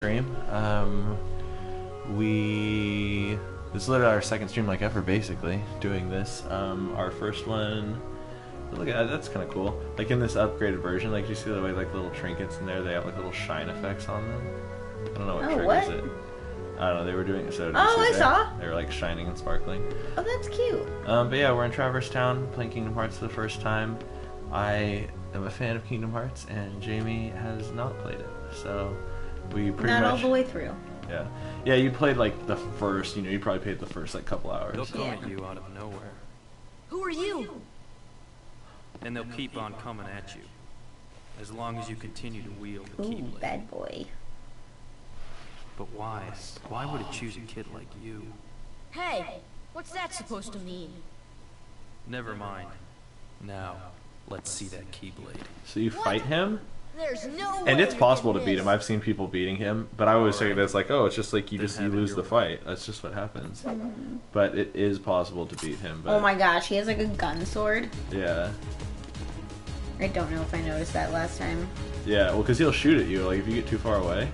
Stream. This is literally our second stream like ever, basically doing this. Our first one. Look at that, that's kind of cool. Like in this upgraded version, like you see the way like little trinkets in there, they have like little shine effects on them. I don't know what triggers it. I don't know. They were doing it so. Oh, I saw. They were like shining and sparkling. Oh, that's cute. But yeah, we're in Traverse Town playing Kingdom Hearts for the first time. I am a fan of Kingdom Hearts, and Jamie has not played it, so. We pretty Not much, all the way through. Yeah. Yeah, you played like the first, you probably played the first like couple hours. They'll come at you out of nowhere. Who are you? And they'll keep on coming at you. As long as you continue to wield the Ooh, Keyblade. bad boy. But why? Why would it choose a kid like you? Hey, what's that supposed to mean? Never mind. Now, let's see that Keyblade. So you fight him? There's no way And it's you possible to can beat miss. him. I've seen people beating him, but I always say that it's like, oh, it's just like you lose the fight. That's just what happens. But it is possible to beat him. But Oh my gosh, he has like a gun sword. yeah. I don't know if I noticed that last time. Yeah, well, because he'll shoot at you, like, if you get too far away.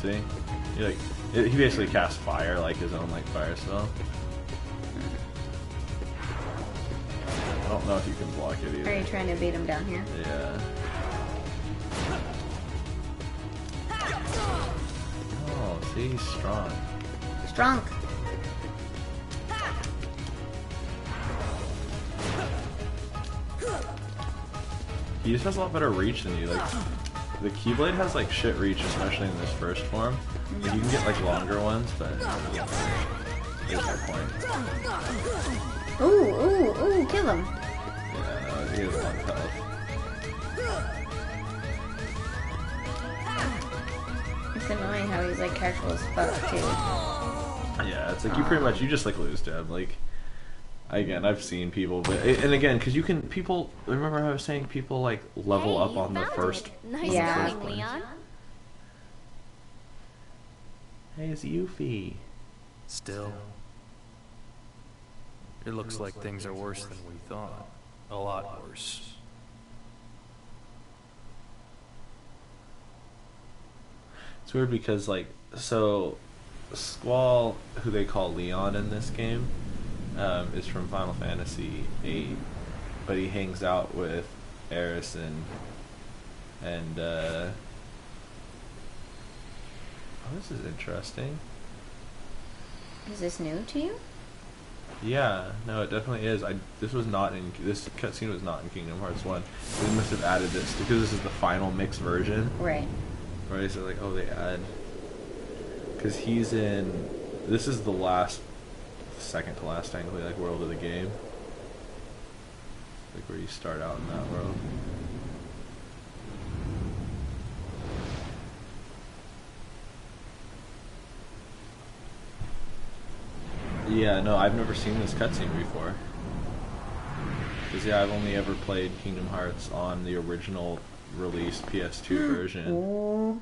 See? He, like, he basically casts fire, like his own, like, fire spell. I don't know if you can block it either. Are you trying to beat him down here? Yeah. Oh, see, he's strong. Strong. He just has a lot better reach than you. Like, the Keyblade has like shit reach, especially in this first form. Like, you can get like longer ones, but there's no point. Ooh, kill him. Yeah, no, he has a lot of health. It's annoying how he's like casual as fuck too. Yeah, it's like you just like lose to him. Like, again, I've seen people, but and again, because you can remember how I was saying people like level up on the first. Nice Yeah. going, Leon. Hey, it's Yuffie. Still, it looks like things are worse than we thought. A lot worse. It's weird because like Squall, who they call Leon in this game, is from Final Fantasy VIII, but he hangs out with Aeris and oh, this is interesting. Is this new to you? Yeah, no, it definitely is. This cutscene was not in Kingdom Hearts 1. They must have added this because this is the final mixed version. Right. Right, so like, oh, they add, because he's in, this is the second to last technically, like, world of the game, like where you start out in that world. Yeah, no, I've never seen this cutscene before, because yeah, I've only ever played Kingdom Hearts on the original released PS2 version. Ooh,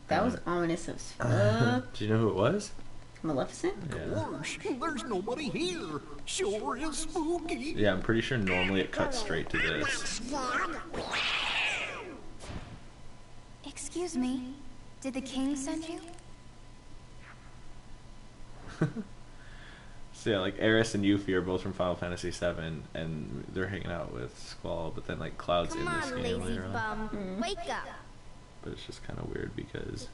that was ominous as fuck. Do you know who it was? Maleficent? Yeah. Gosh, there's nobody here. Sure is spooky. Yeah, I'm pretty sure normally it cuts straight to this. Excuse me, did the king send you? So yeah, like Aeris and Yuffie are both from Final Fantasy VII, and they're hanging out with Squall, but then like Cloud's in this game later on. Wake up. But it's just kind of weird because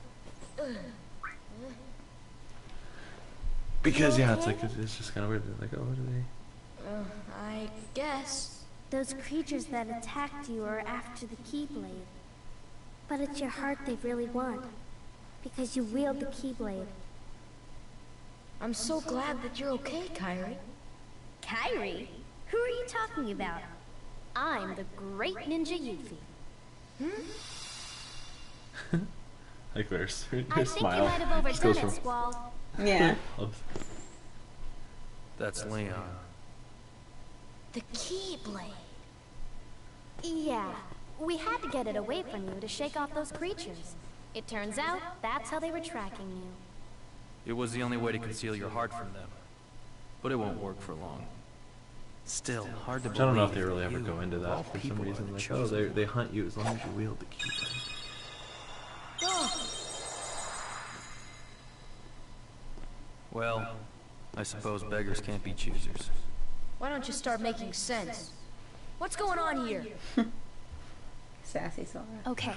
yeah, it's like it's just kind of weird. They're like, oh, what are they? I guess. Those creatures that attacked you are after the Keyblade. But it's your heart they really want, because you wield the Keyblade. I'm so glad that you're okay, Kyrie. Kyrie? Who are you talking about? I'm the great ninja Yuffie. Like their I think smile you might have just goes overdone it, from Squall. Yeah. That's Leon. The Keyblade. Yeah, we had to get it away from you to shake off those creatures. It turns out that's how they were tracking you. It was the only way to conceal your heart from them. But it won't work for long. Still, hard to I believe. don't know if they really ever you, go into of all that for some people, reason. are the Like, oh, chosen. they hunt you as long as you wield the keyblade. Well, I suppose beggars can't be choosers. Why don't you start making sense? What's going on here? Sassy Sora. Okay.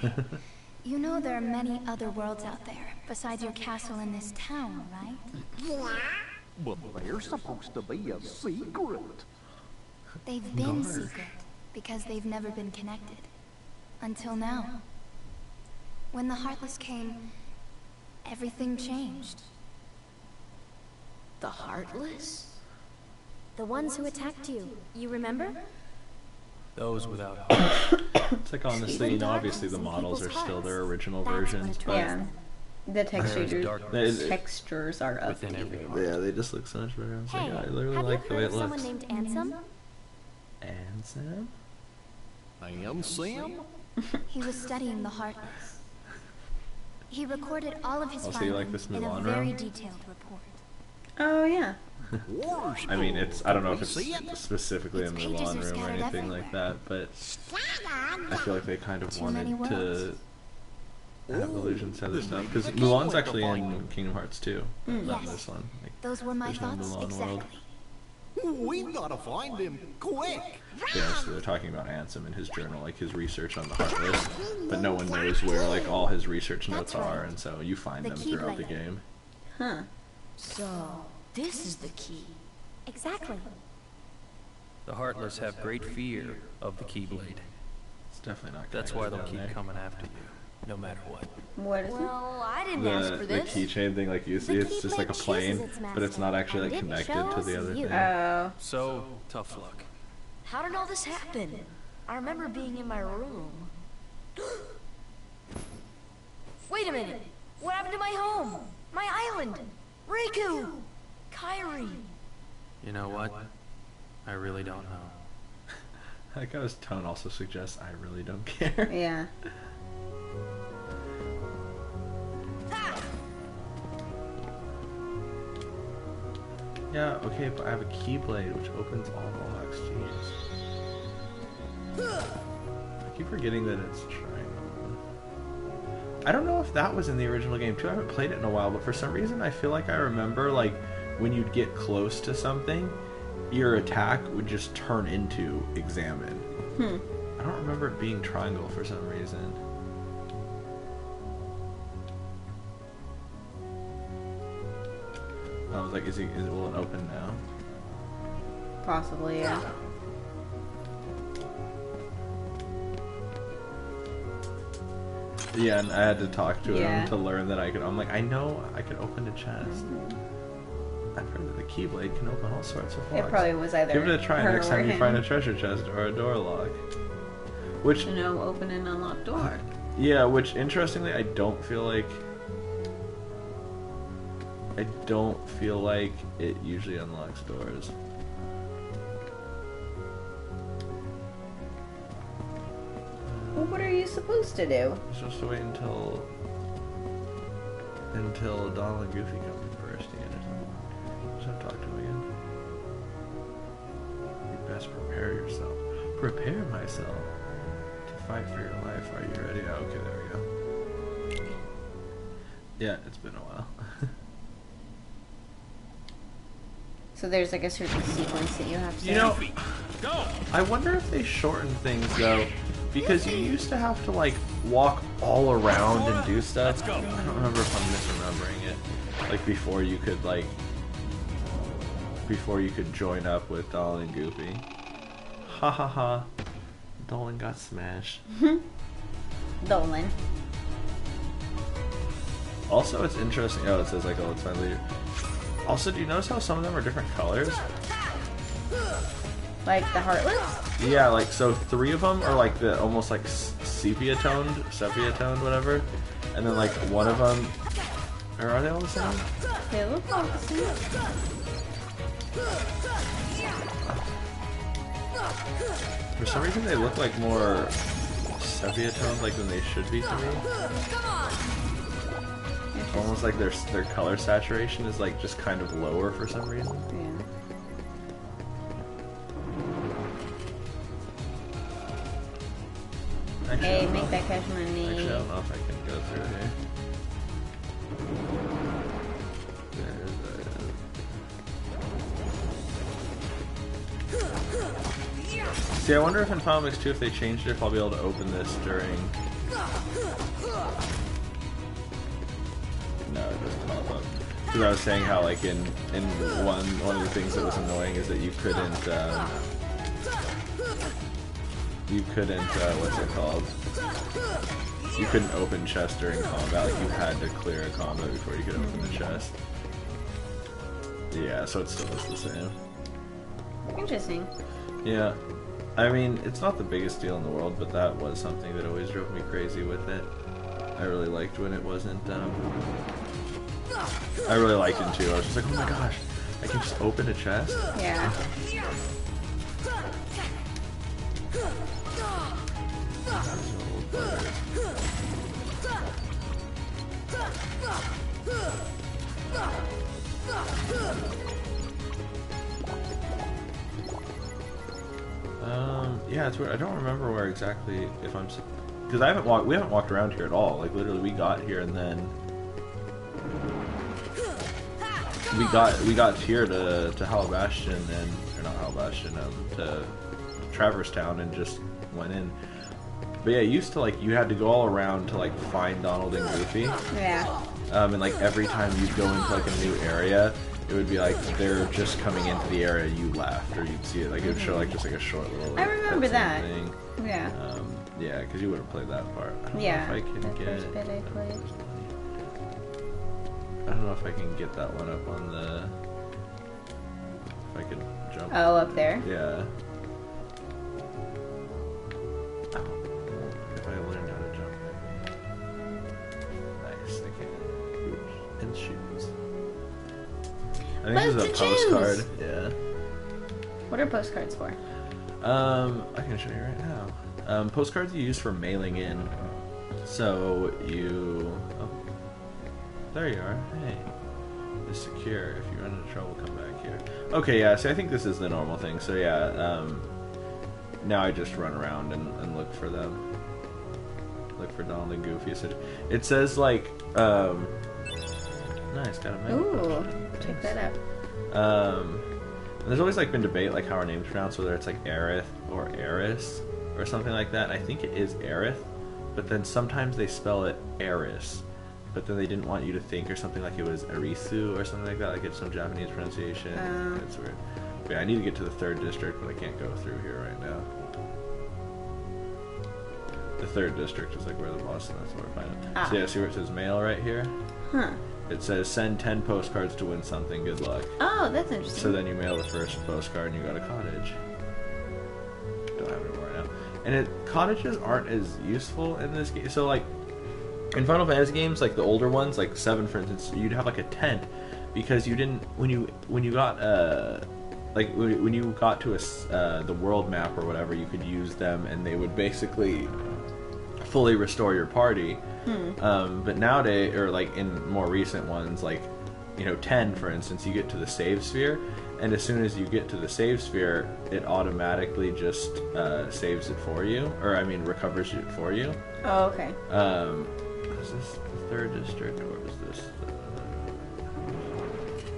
You know there are many other worlds out there, besides your castle in this town, right? But they're supposed to be a secret. They've been secret, because they've never been connected. Until now. When the Heartless came, everything changed. The Heartless? The ones who attacked you, you remember? Those without heart. It's like, honestly, you know, obviously the models are still their original versions, but Yeah. The darkness textures are within updated. everyone. yeah, they just look so much better. I was Hey, like, I literally have like you the way heard it of someone looks. named Ansem? Ansem? And Sam? He was studying the Heartless. He recorded all of his Oh, so you like findings this in a Mulan very room? detailed report. Oh yeah. I mean, it's, I don't know if it's See it? specifically Its in the pages Mulan are room or scattered anything like that, but I feel like they kind of Too many wanted to worlds. have allusions to other Then stuff, maybe because they Mulan's can't actually wait to in find Kingdom Hearts 2, not in Yes. this one. Like, Those were my there's no thoughts Mulan exactly. world. We've got to find him quick. Yeah, so they're talking about Ansem and his journal, like his research on the Heartless, but no one knows where like all his research notes That's right. are, and so you find The them throughout the Keyblade. game. Huh. So, this is the key. Exactly. The Heartless have great fear of the Keyblade. It's definitely not. That's why connected they'll down keep there. coming after you, no matter what. What is Well, I didn't ask for The this. keychain thing, like you see, The it's just like a Keyblade plane, chooses its but it's not master, actually like and it connected to chose the other you. thing. Oh. So, tough luck. How did all this happen? I remember being in my room. Wait a minute. What happened to my home? My island? Riku? Kairi? You know what? I really don't know. I like how his tone also suggests I really don't care. Yeah. Yeah, okay, but I have a Keyblade which opens all locks. Jeez. I keep forgetting that it's triangle. I don't know if that was in the original game too. I haven't played it in a while, but for some reason I feel like I remember like when you'd get close to something, your attack would just turn into examine. I don't remember it being triangle for some reason. I was like, will it open now? Possibly, yeah. Yeah, and I had to talk to Yeah. him to learn that I could. I'm like, I know I could open a chest. I've heard that the Keyblade can open all sorts of locks. It probably was either Give it a try her next or time you him. find a treasure chest or a door lock. Which, To know open and unlock door. yeah, which interestingly, I don't feel like it usually unlocks doors. Well, what are you supposed to do? You're supposed to wait until Donald and Goofy come bursting in or something. Just have to talk to him again. You best prepare yourself. Prepare myself to fight for your life. Are you ready? Oh, okay, there we go. Yeah, it's been a while. So there's like a certain sequence that you have to. You know, I wonder if they shorten things though, because you used to have to like walk all around and do stuff. I don't remember if I'm misremembering it. Like before you could join up with Donald and Goofy. Ha ha ha. Dolan got smashed. Dolan. Also, it's interesting. Oh, it says like, oh, it's my leader. Also, do you notice how some of them are different colors? Like the Heartless? Yeah, like so 3 of them are like the almost like sepia toned, whatever, and then like one of them, or are they all the same? They look all the same. For some reason, they look like more sepia toned, like than they should be to me. Almost like their color saturation is like just kind of lower for some reason. Yeah. Actually, I Hey, don't make know. that cash money. Actually, I don't know if I can go through here. There it is. See, I wonder if in Final Mix 2, if they changed it, if I'll be able to open this during... No, it doesn't pop up. Because I was saying how, like, in one of the things that was annoying is that you couldn't, what's it called? You couldn't open chests during combat, like, you had to clear a combat before you could open the chest. Yeah, so it still is the same. Interesting. Yeah. I mean, it's not the biggest deal in the world, but that was something that always drove me crazy with it. I really liked when it wasn't, I really liked it too. I was just like, oh my gosh, I can just open a chest? Yeah. Yeah, it's weird. I don't remember where exactly, if I'm, because we haven't walked around here at all. Like literally, we got here and then we got here to Hal Bastion and, or not Hal Bastion, to Traverse Town and just went in. But yeah, it used to, like, you had to go all around to, like, find Donald and Goofy. Yeah. And, like, every time you'd go into, like, a new area, it would be, like, they're just coming into the area you left, or you'd see it, like, it would show, like, just, like, a short little... I remember that. Thing. Yeah. Yeah, because you would have played that part. I don't know Yeah, if I can the get... first bit I played. I don't know if I can get that one up on the... If I could jump. Oh, up there? Yeah. If I learned how to jump. Nice, I can. Oops. And shoes. I think this is a Boots and postcard. shoes. Yeah. What are postcards for? I can show you right now. Postcards you use for mailing in. So you... Oh. There you are. Hey. It's secure. If you run into trouble, come back here. Okay, yeah, so I think this is the normal thing. So yeah, now I just run around and look for them. Look for Donald and Goofy. It says, like, nice, got a mail. Ooh, check that out. And there's always, like, been debate, like, how our name's pronounced, whether it's, like, Aerith or Eris or something like that. And I think it is Aerith, but then sometimes they spell it Eris. But then they didn't want you to think or something like it was Arisu or something like that, like it's some Japanese pronunciation. It's weird. But yeah, I need to get to the 3rd district, but I can't go through here right now. The 3rd district is like where the boss is, that's where I find it. So yeah, see where it says mail right here? Huh. It says send 10 postcards to win something, good luck. Oh, that's interesting. So then you mail the first postcard and you got a cottage. Don't have it anymore right now. And cottages aren't as useful in this game. So like, in Final Fantasy games, like the older ones, like 7 for instance, you'd have like a tent because you didn't when you got when you got to the world map or whatever, you could use them and they would basically fully restore your party. But nowadays, or like in more recent ones, like 10 for instance, you get to the save sphere, and as soon as you get to the save sphere, it automatically just saves it for you, or I mean recovers it for you. Oh, okay. Is this the 3rd district, or is this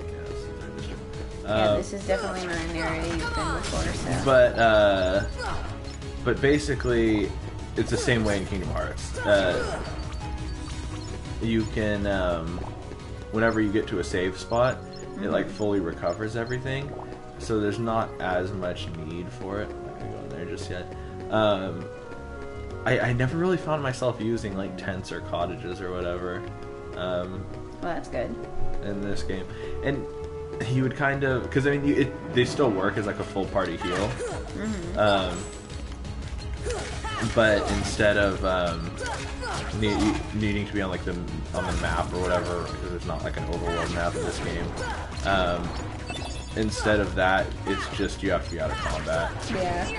yeah, this is the 3rd district. Yeah, this is definitely not an area you've been before, so. But basically, it's the same way in Kingdom Hearts. You can, whenever you get to a save spot, it like fully recovers everything, so there's not as much need for it. I'm not gonna go in there just yet. I never really found myself using like tents or cottages or whatever. Well, that's good. In this game, and you would kind of, because I mean, they still work as like a full party heal. But instead of needing to be on like on the map or whatever, because there's not like an overworld map in this game. Instead of that, it's just you have to be out of combat. Yeah.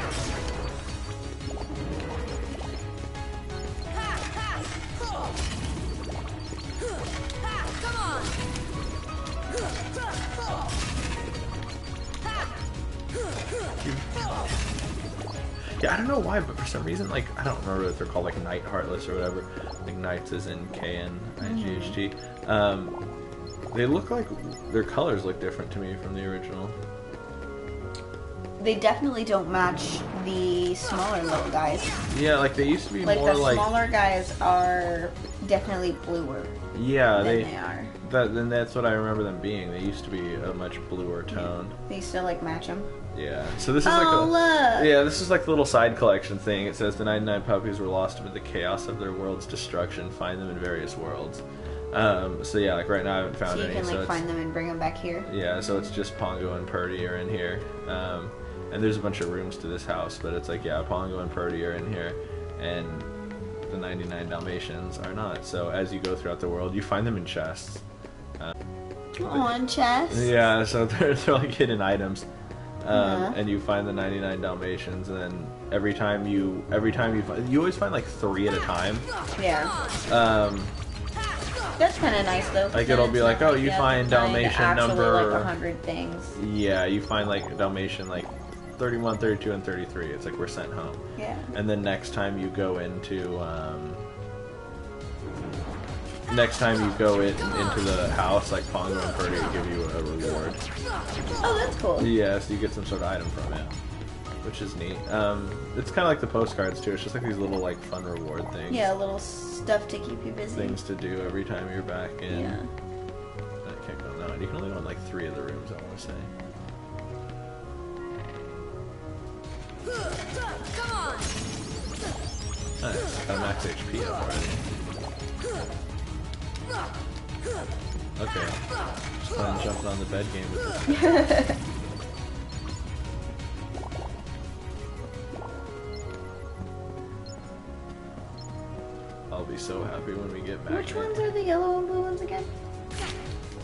Yeah, I don't know why, but for some reason, like, I don't remember if they're called, like, Knight Heartless or whatever. Like, Knights is in K-N-I-G-H-T. They look like, their colors look different to me from the original. they definitely don't match the smaller little guys. Yeah, like they used to be Like more the like. smaller guys are definitely bluer Yeah, than they. they are. Then that's what I remember them being. They used to be a much bluer tone. They used to like match them. Yeah. So this is Oh, look. Yeah, this is like the little side collection thing. It says the 99 puppies were lost amid the chaos of their world's destruction. Find them in various worlds. So yeah, like right now I haven't found So you any. can like find them and bring them back here. Yeah, so it's just Pongo and Purdy are in here. And there's a bunch of rooms to this house, but it's like, yeah, Pongo and Purdy are in here, and the 99 Dalmatians are not. So as you go throughout the world, you find them in chests. On chest. Yeah, so they're like hidden items. And you find the 99 Dalmatians, and then every time you find, you always find like 3 at a time. Yeah. That's kind of nice though. 'cause Like, then it'll it's be not like, oh, you you have to find Dalmatian actually, number- like 100 things. Yeah, you find like Dalmatian like 31, 32, and 33. It's like we're sent home. Yeah. And then next time you go into into the house, like Pongo and Purdy will give you a reward. Oh, that's cool. Yeah, so you get some sort of item from it, which is neat. It's kind of like the postcards too. It's just like these little like fun reward things. Yeah, little stuff to keep you busy. Things to do every time you're back in. Yeah. I can't go now. And you can only go in like 3 of the rooms, I want to say. Come on! Nice. Got max HP up already. Okay. Just fun jumping on the bed game with this. I'll be so happy when we get back. Which ones are the yellow and blue ones again?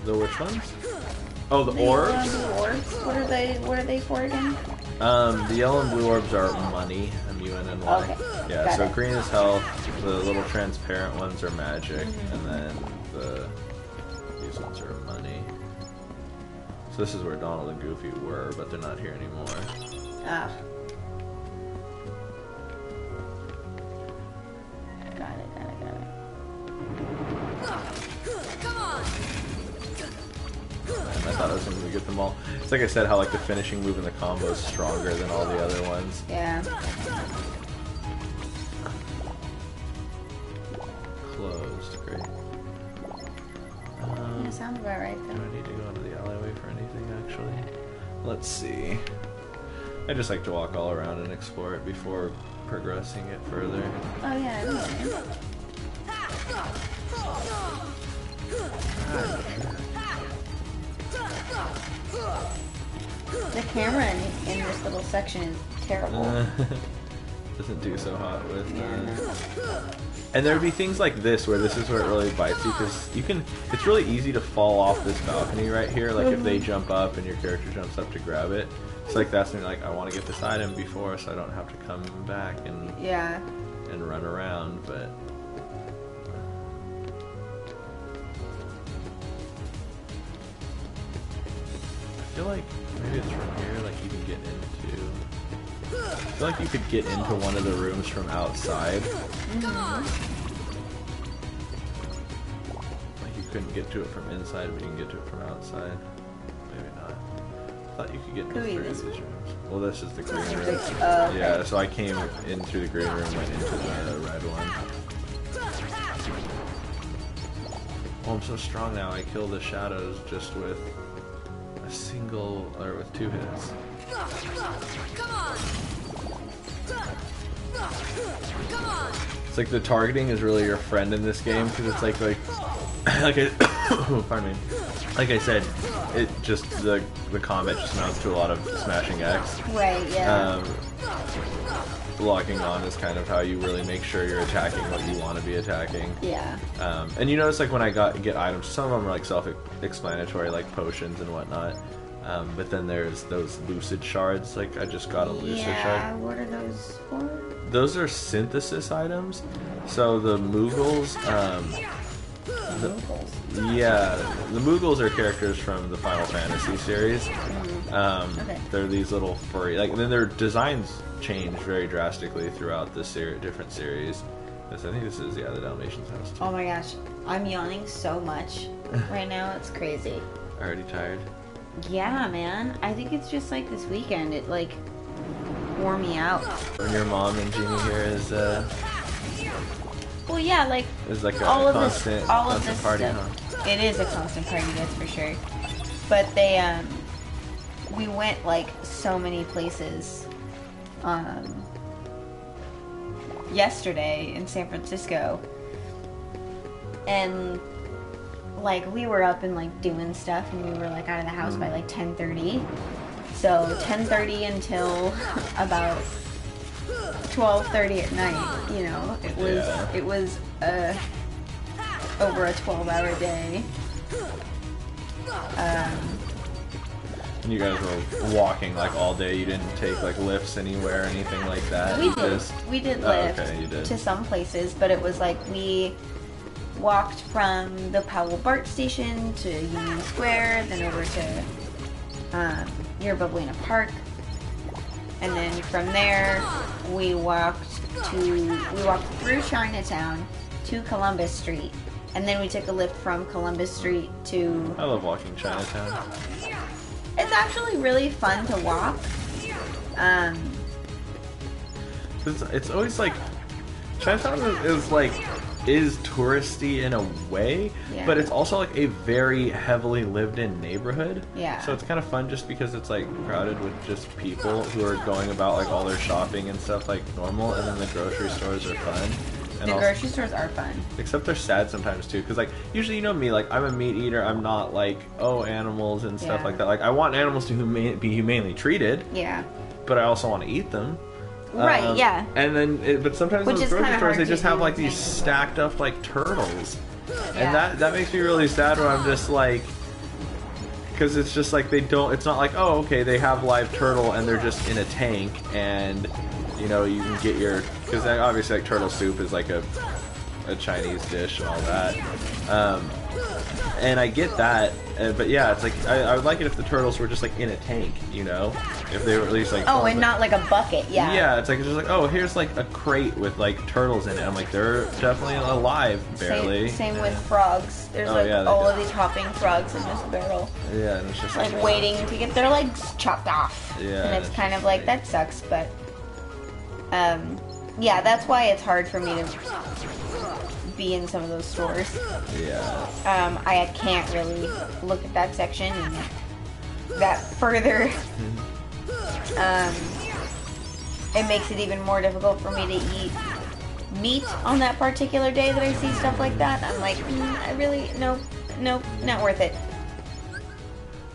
The which ones? Oh, the yellow and orbs? blue orbs. What are they for again? The yellow and blue orbs are money. M-U-N-N-Y. Okay. Yeah, Got so it. green is health, the little transparent ones are magic, Mm-hmm. and then these ones are money. So this is where Donald and Goofy were, but they're not here anymore. Ah. Got it. Come on! And I thought I was going to get them all. It's like I said, how like the finishing move in the combo is stronger than all the other ones. Yeah. Closed, great. Yeah, sounds about right Do though. I need to go into the alleyway for anything, actually? Let's see. I just like to walk all around and explore it before progressing it further. Oh yeah, I understand. The camera in this little section is terrible. Doesn't do so hot with and there'd be things like this where this is where it really bites you, because you can, it's really easy to fall off this balcony right here, like if they jump up and your character jumps up to grab it. It's like that's when you're like, I want to get this item before so I don't have to come back and Yeah. run around, but I feel like maybe it's from here, like you can get into, I feel like you could get into one of the rooms from outside. Come on! Like you couldn't get to it from inside, but you can get to it from outside. Maybe not. I thought you could get into Could be 3 this of these way. rooms. Well, this is the green room. Okay. Yeah, so I came in through the green room, went into the red one. Oh, I'm so strong now. I kill the shadows just with a single, or with 2 hits. Come on! Come on! It's like the targeting is really your friend in this game, because it's like pardon me. Like I said, it just the combat just amounts to a lot of smashing X. Right, yeah. Locking on is kind of how you really make sure you're attacking what you want to be attacking. Yeah. And you notice like when I get items, some of them are like self-explanatory, like potions and whatnot. But then there's those lucid shards. Like I just got a lucid Yeah, shard. what are those for? Those are synthesis items. So the Moogles, the Moogles are characters from the Final Fantasy series. Okay. They're these little furry, like, and then their designs change very drastically throughout the different series. I think this is the Dalmatians house too. Oh my gosh, I'm yawning so much right now. It's crazy. Already tired? Yeah, man. I think it's just like this weekend. It like wore me out. When your mom and Jimmy here is Well, yeah, like like a all of constant, this, all of constant this party, stuff. huh? It is a constant party, that's for sure. But they, we went like so many places, yesterday in San Francisco, and like we were up and like doing stuff, and we were like out of the house by like 10:30. So 10:30 until about 12:30 at night. You know, it was over a 12-hour day. And you guys were walking like all day. You didn't take like lifts anywhere or anything like that. We did Oh, lift okay, you did. to some places, but it was like we walked from the Powell BART station to Union Square, then over to near Bublina Park, and then from there we walked through Chinatown to Columbus Street, and then we took a lift from Columbus Street to. I love walking Chinatown. It's actually really fun to walk. It's always like Chinatown is touristy in a way, Yeah. but it's also like a very heavily lived in neighborhood. Yeah. So it's kind of fun just because it's like crowded with just people who are going about like all their shopping and stuff like normal, and then the grocery stores are fun. And The also, grocery stores are fun. except they're sad sometimes too, because like usually you know me, like I'm a meat eater. I'm not like animals and stuff Yeah. like that. Like I want animals to be humanely treated, Yeah. but I also want to eat them. Right, yeah. And then, but sometimes Which those is grocery kinda stores, hard they just to have do like the these same. stacked up like turtles, Yeah. and that makes me really sad. When I'm just like, because it's just like they don't. It's not like, oh, okay, they have live turtle and they're just in a tank, and you know you can get your, because obviously like turtle soup is like a Chinese dish and all that. And I get that, but yeah, it's like I would like it if the turtles were just like in a tank, you know, if they were at least like. Oh, and not like a bucket, yeah. Yeah, it's just like, oh, here's like a crate with like turtles in it. I'm like, they're definitely alive, barely. Same with frogs. There's Oh, like yeah, they all do. of these hopping frogs in this barrel, Yeah, and it's just like waiting to get their legs chopped off. Yeah, and it's it's kind just of like like- that sucks, but yeah, that's why it's hard for me to be in some of those stores. Yeah. I can't really look at that section and that further. It makes it even more difficult for me to eat meat on that particular day that I see stuff like that. I'm like, I really, nope, not worth it.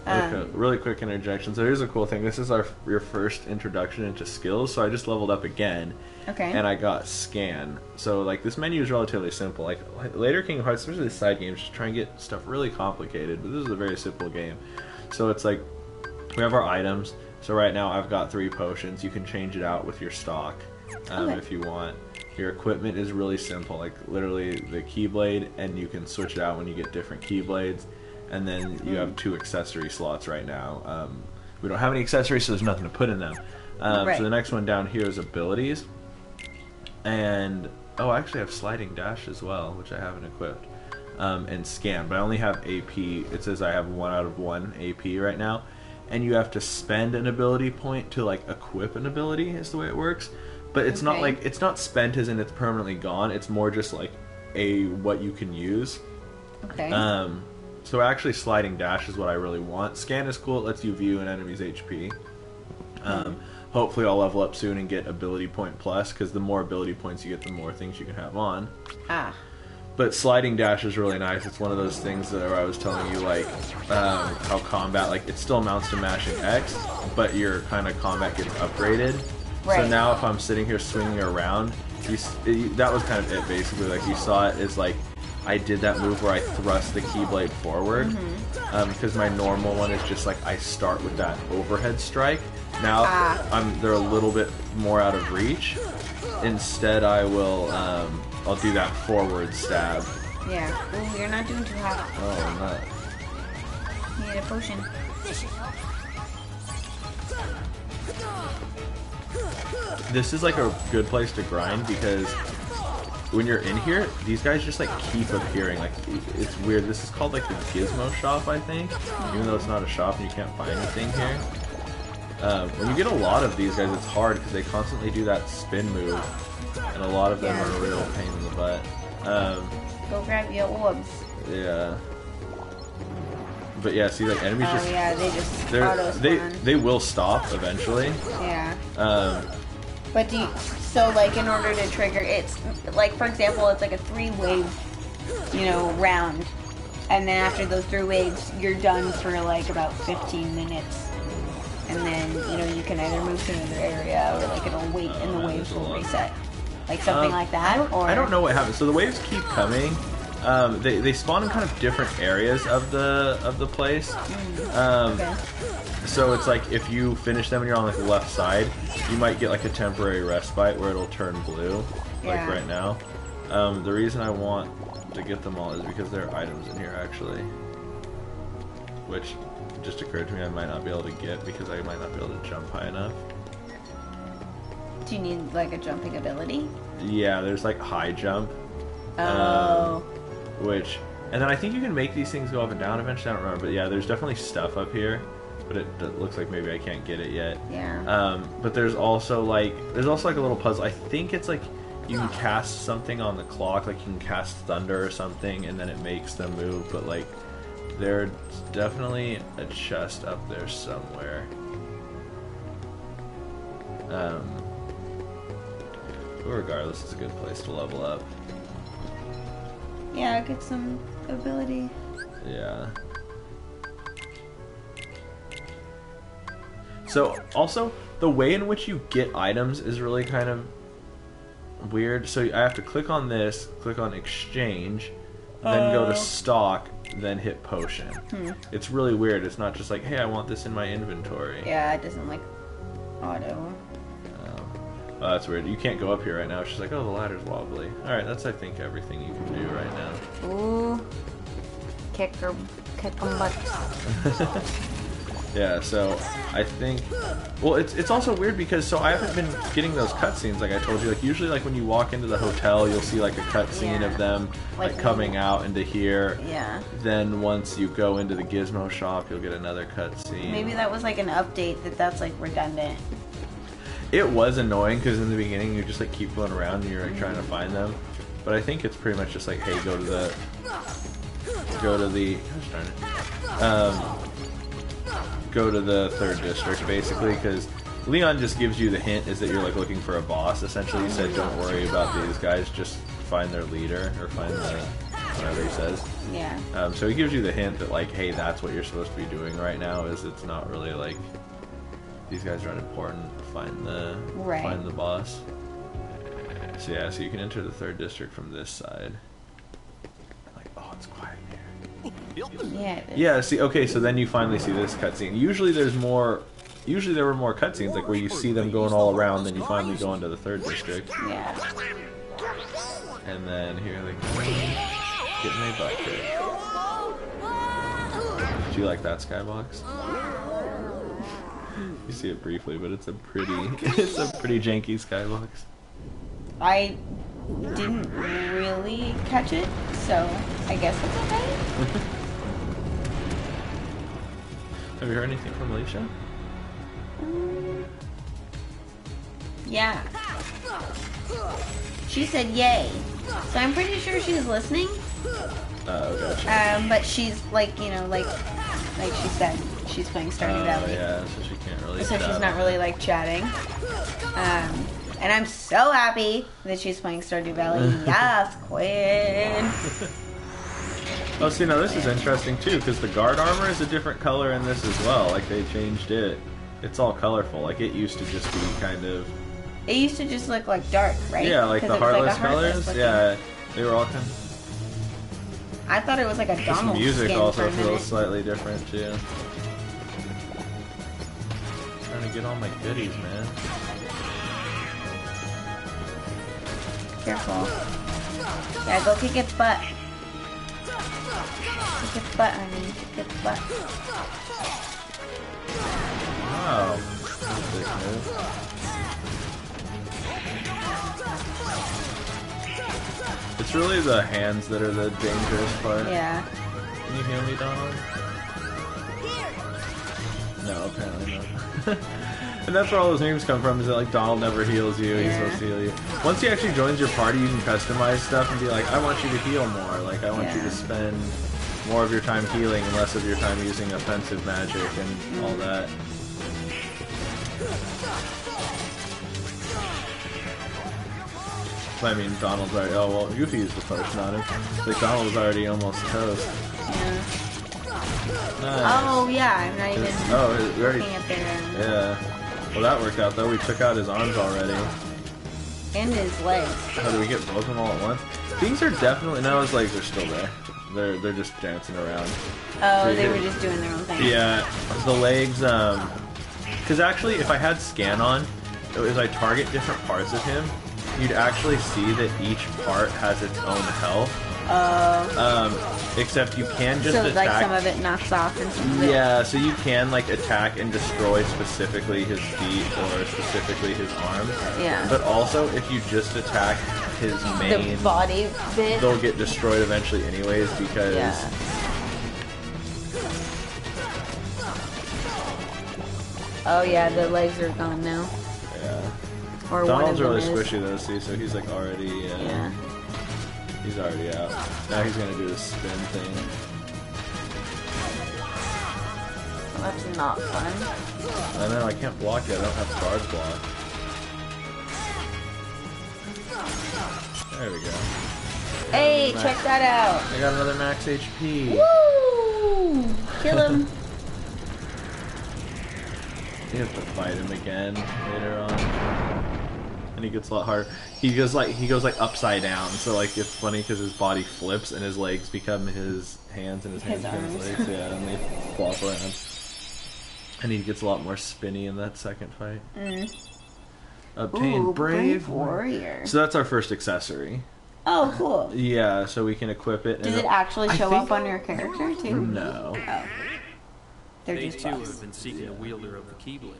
Okay, really quick interjection. So here's a cool thing. This is your first introduction into skills. So I just leveled up again. Okay. And I got scan. So like this menu is relatively simple. Like later Kingdom Hearts, especially the side games, just try and get stuff really complicated. But this is a very simple game. So it's like we have our items. So right now I've got 3 potions. You can change it out with your stock Okay. if you want. Your equipment is really simple. Like literally the Keyblade, and you can switch it out when you get different Keyblades. And then you have 2 accessory slots right now. We don't have any accessories, so there's nothing to put in them. Right. So the next one down here is abilities. And, oh, I actually have sliding dash as well, which I haven't equipped. And scan, but I only have AP. It says I have 1 out of 1 AP right now. And you have to spend an ability point to, like, equip an ability, is the way it works. But it's not Okay. like, it's not spent as in it's permanently gone. It's more just like what you can use. Okay. So actually sliding dash is what I really want. Scan is cool, it lets you view an enemy's HP. Hopefully I'll level up soon and get ability point plus, because the more ability points you get, the more things you can have on. But sliding dash is really nice. It's one of those things that I was telling you, like, how combat, like, it still amounts to mashing X, but your kind of combat gets upgraded. So Right. now if I'm sitting here swinging around, that was kind of it, basically. Like, you saw it as, like, I did that move where I thrust the Keyblade forward, because my normal one is just, like, I start with that overhead strike. Now, they're a little bit more out of reach. Instead, I will, I'll do that forward stab. Yeah. Ooh, you're not doing too hot. Oh, I'm not. You need a potion. This is like a good place to grind because when you're in here, these guys just like keep appearing. Like it's weird. This is called like the Gizmo Shop, I think, even though it's not a shop and you can't buy anything here. When you get a lot of these guys, it's hard because they constantly do that spin move, and a lot of them are a real pain in the butt. Go grab your orbs. Yeah. But yeah, see, like enemies just they just auto spawn. they will stop eventually. Yeah. But so like in order to trigger, it's like for example, it's like a 3-wave, round, and then after those 3 waves, you're done for like about 15 minutes, and then you can either move to another area or like it'll wait and the waves will reset, like something like that. I don't know what happens. So the waves keep coming. They spawn in kind of different areas of the place. Okay. So it's like if you finish them and you're on like the left side, you might get like a temporary respite where it'll turn blue, like right now. The reason I want to get them all is because there are items in here actually, which just occurred to me I might not be able to get because I might not be able to jump high enough. Do you need like a jumping ability? Yeah, there's like high jump. Oh. And then I think you can make these things go up and down eventually. I don't remember, but yeah, there's definitely stuff up here, but it looks like maybe I can't get it yet. Yeah. But there's also like a little puzzle. I think it's like you can cast something on the clock, like you can cast thunder or something, and then it makes them move. But like, there's definitely a chest up there somewhere. But regardless, it's a good place to level up. Yeah, get some ability. Yeah. So, also, the way in which you get items is really kind of weird. So I have to click on this, click on exchange, then go to stock, then hit potion. It's really weird. It's not just like, hey, I want this in my inventory. Yeah, it doesn't like auto. Oh, that's weird. You can't go up here right now. She's like, oh, the ladder's wobbly. Alright, that's, I think, everything you can do right now. Ooh. Kick 'em butt. Yeah, so I think... Well, it's also weird because, so I haven't been getting those cutscenes like I told you. Like, usually, like, when you walk into the hotel, you'll see, like, a cutscene of them, like, coming out into here. Yeah. Then once you go into the Gizmo Shop, you'll get another cutscene. Maybe that was, like, an update that's, like, redundant. It was annoying because in the beginning you just like keep going around and you're like trying to find them, but I think it's pretty much just like, hey, go to the third district basically, because Leon just gives you the hint is that you're like looking for a boss. Essentially, he said, don't worry about these guys, just find their leader or find the whatever he says. Yeah. So he gives you the hint that like, hey, that's what you're supposed to be doing right now. Is it's not really like these guys are unimportant. Find the boss. So yeah, so you can enter the third district from this side. Like, oh, it's quiet here. Yeah. Yeah. See, okay, so then you finally see this cutscene. Usually there were more cutscenes, like where you see them going all around, then you finally go into the third district. Yeah. And then here they go. Get my butt kicked. Do you like that skybox? You see it briefly, but it's a pretty janky skybox. I didn't really catch it, so I guess it's okay. Have you heard anything from Alicia? Yeah. She said yay. So I'm pretty sure she's listening. Oh, gotcha. But she's like, like she said, she's playing Stardew Valley. Yeah, so she can't really. So she's not really like chatting. And I'm so happy that she's playing Stardew Valley. Yes, Quinn. Oh, see, now this is interesting too, because the guard armor is a different color in this as well. Like they changed it. It's all colorful. Like it used to just be kind of. It used to just look like dark, right? Yeah, like the heartless colors. Yeah, they were all kind of. I thought it was like a Donald This music skin also for a feels minute. slightly different too. Trying to get all my goodies, man. Careful. Yeah, go kick its butt. Kick its butt, honey. Kick its butt. Wow. That's a big move. It's really the hands that are the dangerous part. Yeah. Can you heal me, Donald? No, apparently not. And that's where all those names come from, is that like Donald never heals you, he's supposed to heal you. Once he actually joins your party, you can customize stuff and be like, I want you to heal more, like I want you to spend more of your time healing and less of your time using offensive magic and all that. I mean, Donald's already, oh well, Goofy used the potion on him. Like Donald was already almost toast. Yeah. Nice. Oh yeah, I'm not even we already, looking at their yeah. Well, that worked out though. We took out his arms already. and his legs. How do we get both of them all at once? Things are definitely, no, his legs are still there. They're just dancing around. Oh, they were just doing their own thing. Yeah, the legs. Because actually, if I had scan on, as I target different parts of him, you'd actually see that each part has its own health. Except you can just attack. So like some of it knocks off and some of it... Yeah, so you can like attack and destroy specifically his feet or specifically his arms. Yeah. But also, if you just attack his main... The body bit. They'll get destroyed eventually anyways because... Yeah. Oh yeah, the legs are gone now. Yeah. Or Donald's one of really them is. squishy though, see, so he's like already... Yeah. He's already out. Now he's gonna do the spin thing. That's not fun. I know, I can't block it. I don't have charge block. There we go. Hey, check that out. I got another max HP. Woo! Kill him. You have to fight him again later on. And he gets a lot harder. He goes like upside down, so like it's funny because his body flips and his legs become his hands and his hands become his legs. Yeah, and they flop around. And he gets a lot more spinny in that second fight. Obtain Ooh, Brave Warrior. So that's our first accessory. Oh, cool. Yeah, so we can equip it. Does it actually show up on your character too? No. Oh. They're They just too buffs. have been seeking a wielder of the Keyblade.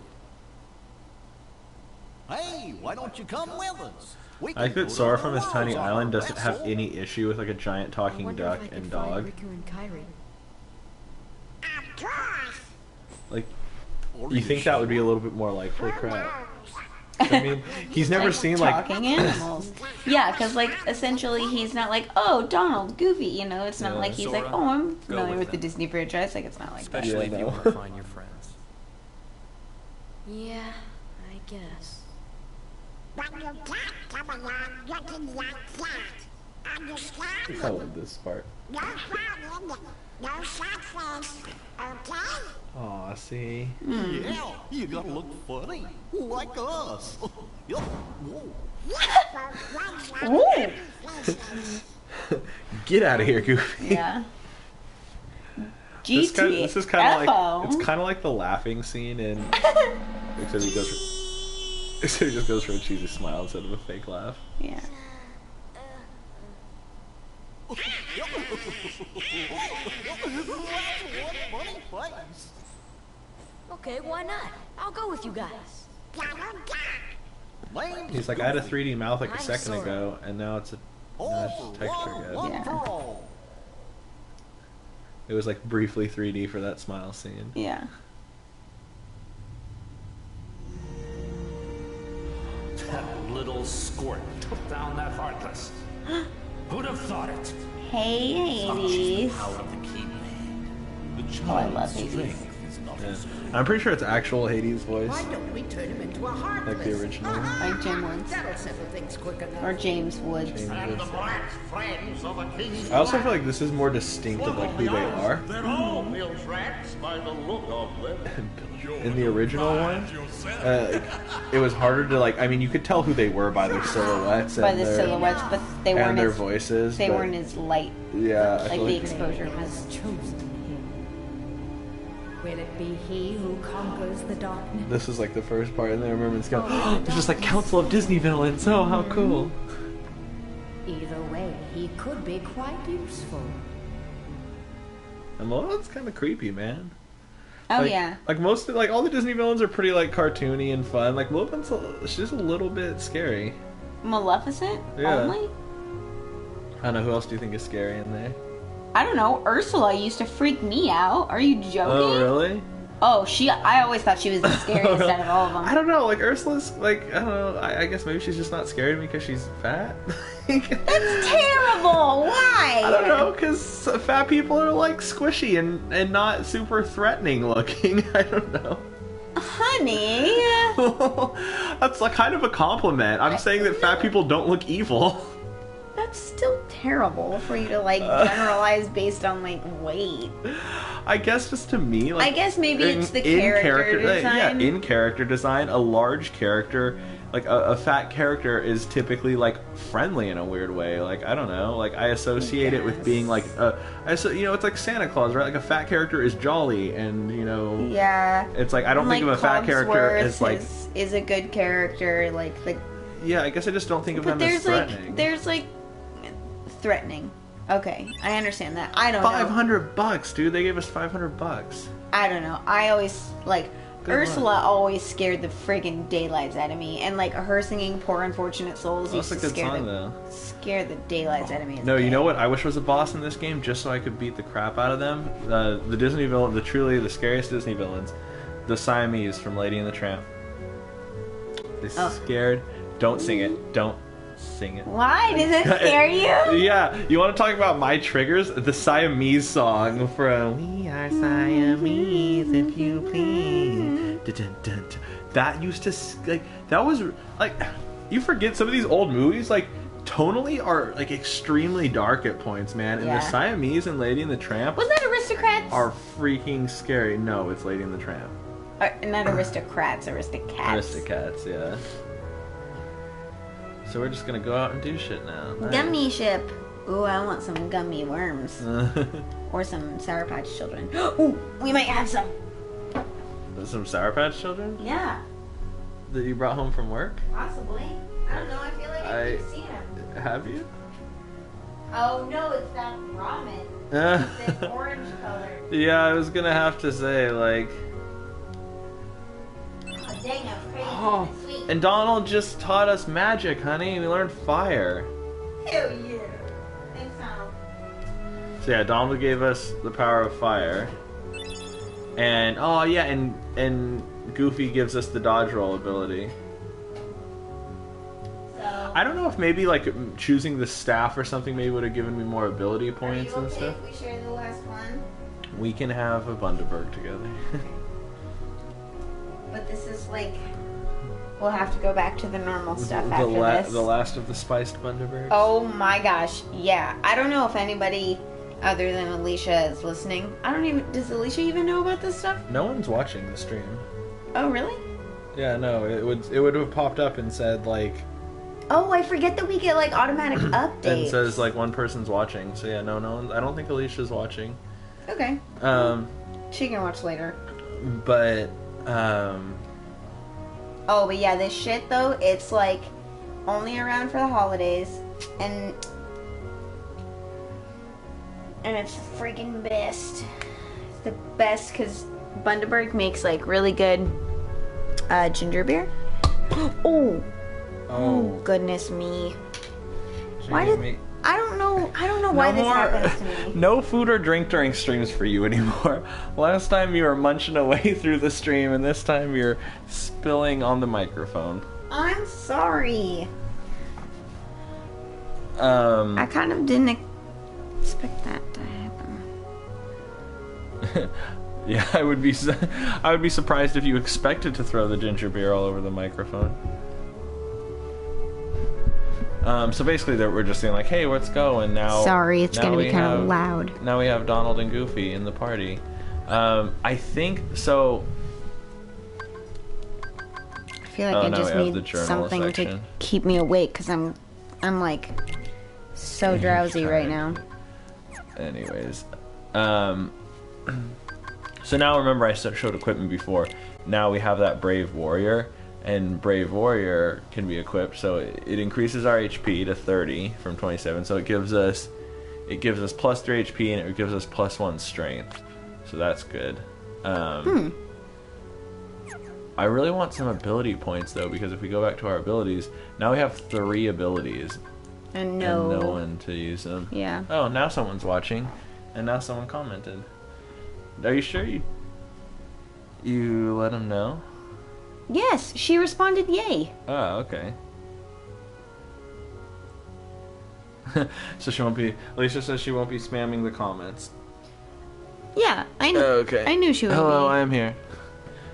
Hey, why don't you come with us? We I can think go Sora to from the his tiny walls on island our doesn't have vessel. any issue with like a giant talking duck and dog. Riku and Kairi. Like, Or you think that would be a little bit more likely? Crap. I mean, he's never seen like talking animals. Yeah, because like essentially he's not like, oh, Donald, Goofy, you know. It's not Yeah. like he's Sora, like, oh, I'm familiar with with the them. Disney franchise. Like it's not like that. Especially Yeah, if you no. want to find your friends. Yeah, I guess. I love this part. Aw, see? Yeah, you gotta look funny, like us. Yup. Whoa. Ooh. Get out of here, Goofy. Yeah. GTFO. This is kind of like it's kind of like the laughing scene in. Except he goes. Except he just goes for a cheesy smile instead of a fake laugh. Yeah. Okay, why not? I'll go with you guys. Name's He's like, I had a 3D mouth like a I'm second Sora. ago, and now it's a all nice for texture one, again. one Yeah. for all. It was like briefly 3D for that smile scene. Yeah. That little squirt took down that Heartless. Who'd have thought it? Hey, Hades. Power of the Keyblade. The Oh, I love child's Hades. strength is not Yeah. his I'm pretty sure it's actual Hades' voice, Why don't we turn him into a heartless? like the original. Like Jim Woods. That'll settle things quick enough. Or James Woods. James and the Woods. black friends of a king's I also feel like this is more distinct of like who they are. They're all Bill's rats by the look of them. In the original one, it was harder to like. I mean, you could tell who they were by their silhouettes By and the their, silhouettes, but they and weren't their as voices. they but weren't as light. Yeah, I Like feel the like exposure Has was. chosen him. Will it be he who conquers the darkness? this is like the first part, and then I remember it's going. Oh, there's just like Council of Disney villains. Oh, how cool! Either way, he could be quite useful. And Mulan's kind of creepy, man. Oh Like- yeah. Like most of like all the Disney villains are pretty like cartoony and fun. Like Mulan's she's a little bit scary. Maleficent Yeah. only. I don't know, who else do you think is scary in there? I don't know. Ursula used to freak me out. Are you joking? Oh, really? Oh, I always thought she was the scariest out of all of them. I don't know, like, Ursula's, like, I don't know, I guess maybe she's just not scary to me because she's fat? That's terrible! Why? I don't know, because fat people are, like, squishy and not super threatening looking. I don't know. Honey! That's, like, kind of a compliment. I'm saying that fat people don't look evil. That's still terrible for you to, like, generalize based on, like, weight. I guess just to me, like... I guess maybe it's the character design. Yeah, in character design, a large character, like, a fat character is typically, like, friendly in a weird way. Like, I don't know. Like, I associate it with being, like, you know, it's like Santa Claus, right? Like, a fat character is jolly, and, you know... Yeah. It's like, I don't think of a fat character as, like... is a good character, like, the... Yeah, I guess I just don't think of them as threatening. There's, like... Threatening. Okay, I understand that. I don't know. $500, dude. They gave us $500. I don't know. I always, like... Good Ursula luck. always scared the friggin' daylights out of me, and like her singing "Poor Unfortunate Souls" used That's to a good song, scare the daylights out of me. No, you know what? I wish was a boss in this game just so I could beat the crap out of them. The Disney villain, the scariest Disney villains, the Siamese from Lady and the Tramp. They're scared. Don't sing it. Don't sing it. Why? Does it scare you? Yeah. You want to talk about my triggers? The Siamese song from We Are Siamese, if you please. That used to, like, that was, like, you forget some of these old movies, like, tonally are, like, extremely dark at points, man. And the Siamese and Lady and the Tramp... Was that Aristocrats? ...are freaking scary. No, it's Lady and the Tramp. Not Aristocrats, Aristocats. Aristocats, yeah. So we're just gonna go out and do shit now. Nice. Gummy ship. Ooh, I want some gummy worms. Or some Sour Patch Children. Ooh, we might have some. Some Sour Patch Children? Yeah. That you brought home from work? Possibly. I don't know, I feel like I've seen them. Have you? Oh no, it's that ramen. It's orange color. Yeah, I was gonna have to say, like... Oh, dang, I'm crazy. Oh, and Donald just taught us magic, honey. We learned fire. Hell yeah. Thanks, Donald. So yeah, Donald gave us the power of fire. And, oh yeah, and Goofy gives us the dodge roll ability. So, I don't know if maybe, like, choosing the staff or something maybe would have given me more ability points and stuff. If we share the last one? We can have a Bundaberg together. But this is like... We'll have to go back to the normal stuff after this. The last of the spiced Bundabergs? Oh my gosh, yeah. I don't know if anybody other than Alicia is listening. Does Alicia even know about this stuff? No one's watching the stream. Oh, really? Yeah, no, it would have popped up and said, like... Oh, I forget that we get, like, automatic updates. And it says, like, one person's watching. So yeah, no one, I don't think Alicia's watching. Okay. She can watch later. But, Oh, but yeah, this shit, though, it's, like, only around for the holidays, and it's the freaking best. It's the best, because Bundaberg makes, like, really good, ginger beer. Oh, goodness me. Why did... I don't know why this happens to me. No food or drink during streams for you anymore. Last time you were munching away through the stream, and this time you're spilling on the microphone. I'm sorry. I kind of didn't expect that to happen. Yeah, I would be surprised if you expected to throw the ginger beer all over the microphone. So basically, we're just saying like, "Hey, let's go!" And now, sorry, it's gonna be kind of loud. Now we have Donald and Goofy in the party. I think so. I feel like I just need something to keep me awake because I'm like so drowsy right now. Anyways, so now remember I showed equipment before. Now we have that Brave Warrior. And Brave Warrior can be equipped, so it increases our HP to 30 from 27. So it gives us plus 3 HP and it gives us plus 1 strength. So that's good. I really want some ability points though, because if we go back to our abilities, now we have 3 abilities, And no one to use them. Yeah. Oh, now someone's watching, and now someone commented. Are you sure you let them know? Yes, she responded yay. Oh, okay. So she won't be. Alicia says she won't be spamming the comments. Yeah, I know. Okay. I knew she would. Hello, I am here.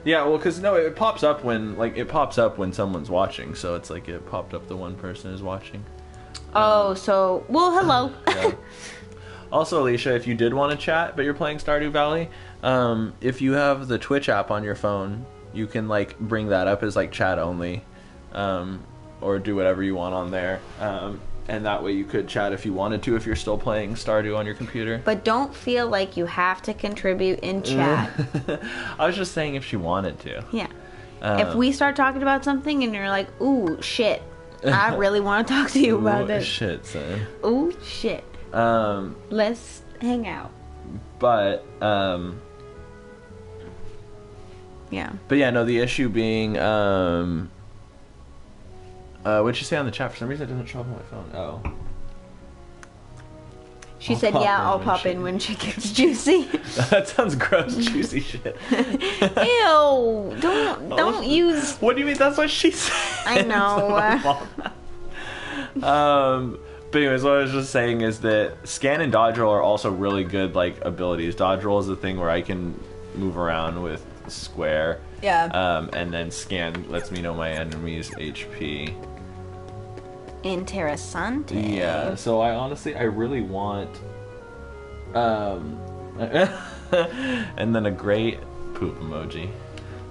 Yeah, well, because no, it pops up when someone's watching. So it's like it popped up the one person is watching. So hello. Yeah. Also, Alicia, if you did want to chat, but you're playing Stardew Valley, if you have the Twitch app on your phone, you can like bring that up as like chat only, or do whatever you want on there. And that way you could chat if you wanted to, if you're still playing Stardew on your computer. But don't feel like you have to contribute in chat. I was just saying if she wanted to. Yeah. If we start talking about something and you're like, ooh, shit, I really want to talk to you about this. Shit, son. Ooh, shit. Let's hang out. But, yeah. But yeah, no, the issue being, what'd you say on the chat? For some reason it doesn't show up on my phone. Oh. She said, I'll pop in when shit gets juicy. That sounds gross, juicy shit. Ew, don't use... What do you mean? That's what she said. I know. But anyways, what I was just saying is that scan and dodge roll are also really good, like, abilities. Dodge roll is the thing where I can move around with square. Yeah. And then scan lets me know my enemy's HP. Interessante. Yeah, so I really want and then a great poop emoji.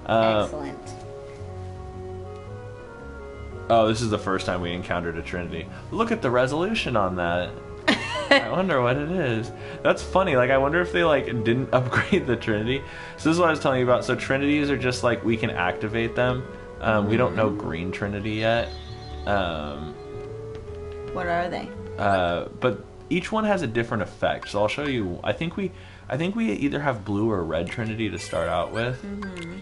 Excellent. Oh, this is the first time we encountered a Trinity. Look at the resolution on that. I wonder what it is. That's funny. Like, I wonder if they like didn't upgrade the Trinity. So this is what I was telling you about. So Trinities are just like we can activate them. We don't know Green Trinity yet. What are they? But each one has a different effect. So I'll show you. I think we either have Blue or Red Trinity to start out with. Mm-hmm.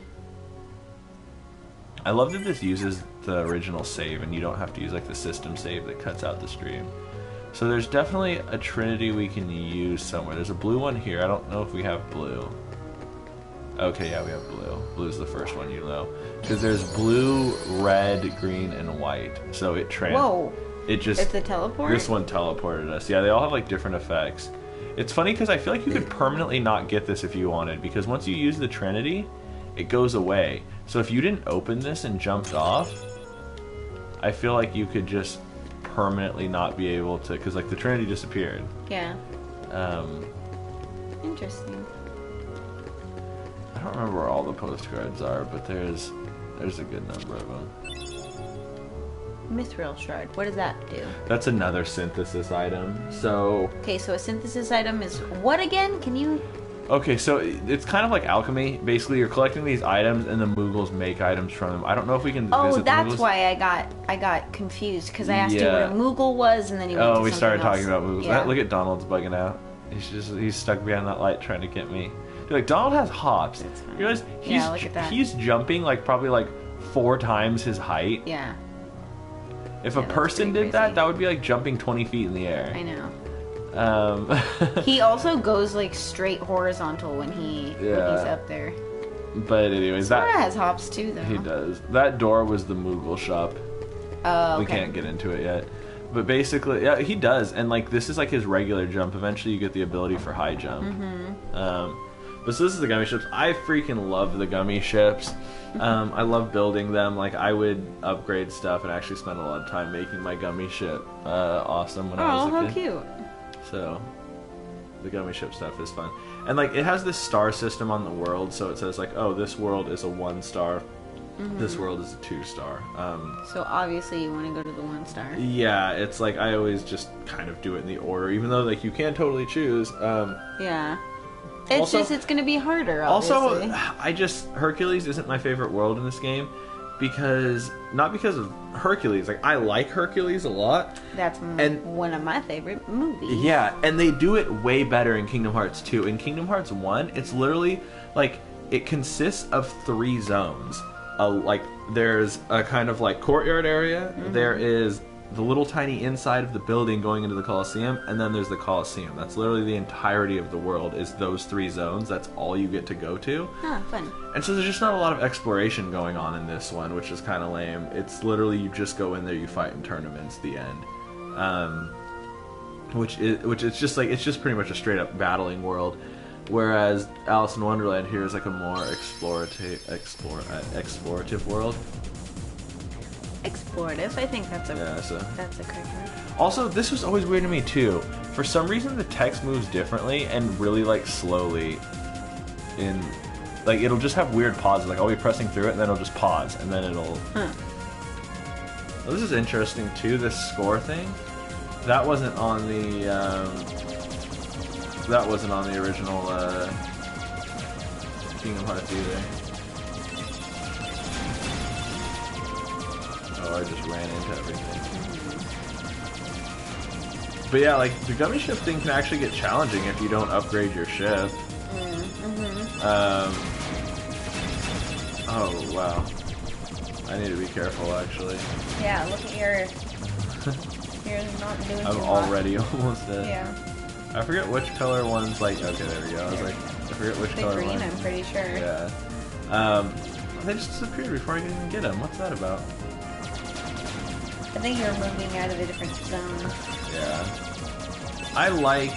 I love that this uses the original save, and you don't have to use like the system save that cuts out the stream. So there's definitely a Trinity we can use somewhere. There's a blue one here. I don't know if we have blue. Okay, yeah, we have blue. Blue's the first one, you know, because there's blue, red, green, and white. So it Whoa. It's a teleport? This one teleported us. Yeah, they all have like different effects. It's funny because I feel like you could permanently not get this if you wanted, because once you use the Trinity, it goes away. So if you didn't open this and jumped off, I feel like you could just permanently not be able to, because like the Trinity disappeared. Yeah. Interesting. I don't remember where all the postcards are, but there's a good number of them. Mithril Shard. What does that do? That's another synthesis item. So okay, so a synthesis item is what again? Can you? Okay, so it's kind of like alchemy. Basically, you're collecting these items, and the Moogles make items from them. I don't know if we can. Oh, visit that's the Moogles. why I got confused because I asked you what a Moogle was, and then you went to we started something talking else. about Moogles. Yeah. Look at Donald's bugging out. He's stuck behind that light trying to get me. Dude, like Donald has hops. You realize look at that. he's jumping like probably like 4 times his height. Yeah. If a person did that, that would be like jumping 20 feet in the air. I know. He also goes like straight horizontal when he's up there. But anyways, Sora has hops too, though. He does. That door was the Moogle shop. Oh, okay. We can't get into it yet. But basically, yeah, he does. And like this is like his regular jump. Eventually, you get the ability for high jump. Mm-hmm. But so this is the gummy ships. I freaking love the gummy ships. I love building them. Like I would upgrade stuff and actually spend a lot of time making my gummy ship awesome when I was a kid. Oh, how cute! So the gummy ship stuff is fun, and like it has this star system on the world. So it says like, oh, this world is a 1 star. Mm-hmm. This world is a 2 star. So obviously you want to go to the 1 star. Yeah, it's like I always just kind of do it in the order, even though like you can totally choose. Yeah. It's going to be harder, obviously. Also, Hercules isn't my favorite world in this game, not because of Hercules. Like, I like Hercules a lot. That's one of my favorite movies. Yeah, and they do it way better in Kingdom Hearts 2. In Kingdom Hearts 1, it's literally, like, it consists of 3 zones. Like, there's a kind of, like, courtyard area. Mm-hmm. There is the little tiny inside of the building going into the Colosseum, and then there's the Colosseum. That's literally the entirety of the world, is those 3 zones. That's all you get to go to. Oh, fun. And so there's just not a lot of exploration going on in this one, which is kind of lame. It's literally you just go in there, you fight in tournaments, the end. Which is just like, it's just pretty much a straight up battling world. Whereas Alice in Wonderland here is like a more explorative world. Explorative. I think that's a that's a correct word. Also, this was always weird to me too. For some reason, the text moves differently and really like slowly. Like it'll just have weird pauses. Like I'll be pressing through it and then it'll just pause and then it'll. Well, this is interesting too. This score thing, that wasn't on the. That wasn't on the original Kingdom Hearts either. Oh, I just ran into everything. But yeah, like, the gummy ship thing can actually get challenging if you don't upgrade your ship. Oh, wow. I need to be careful, actually. Yeah, look at your... You're not doing I'm already almost dead. Yeah. I forget which color one's like... Okay, there we go. I was like, I forget which color green, one. I'm pretty sure. Yeah. They just disappeared before I could even get them. What's that about? I think you're moving out of a different zone. Yeah. I like...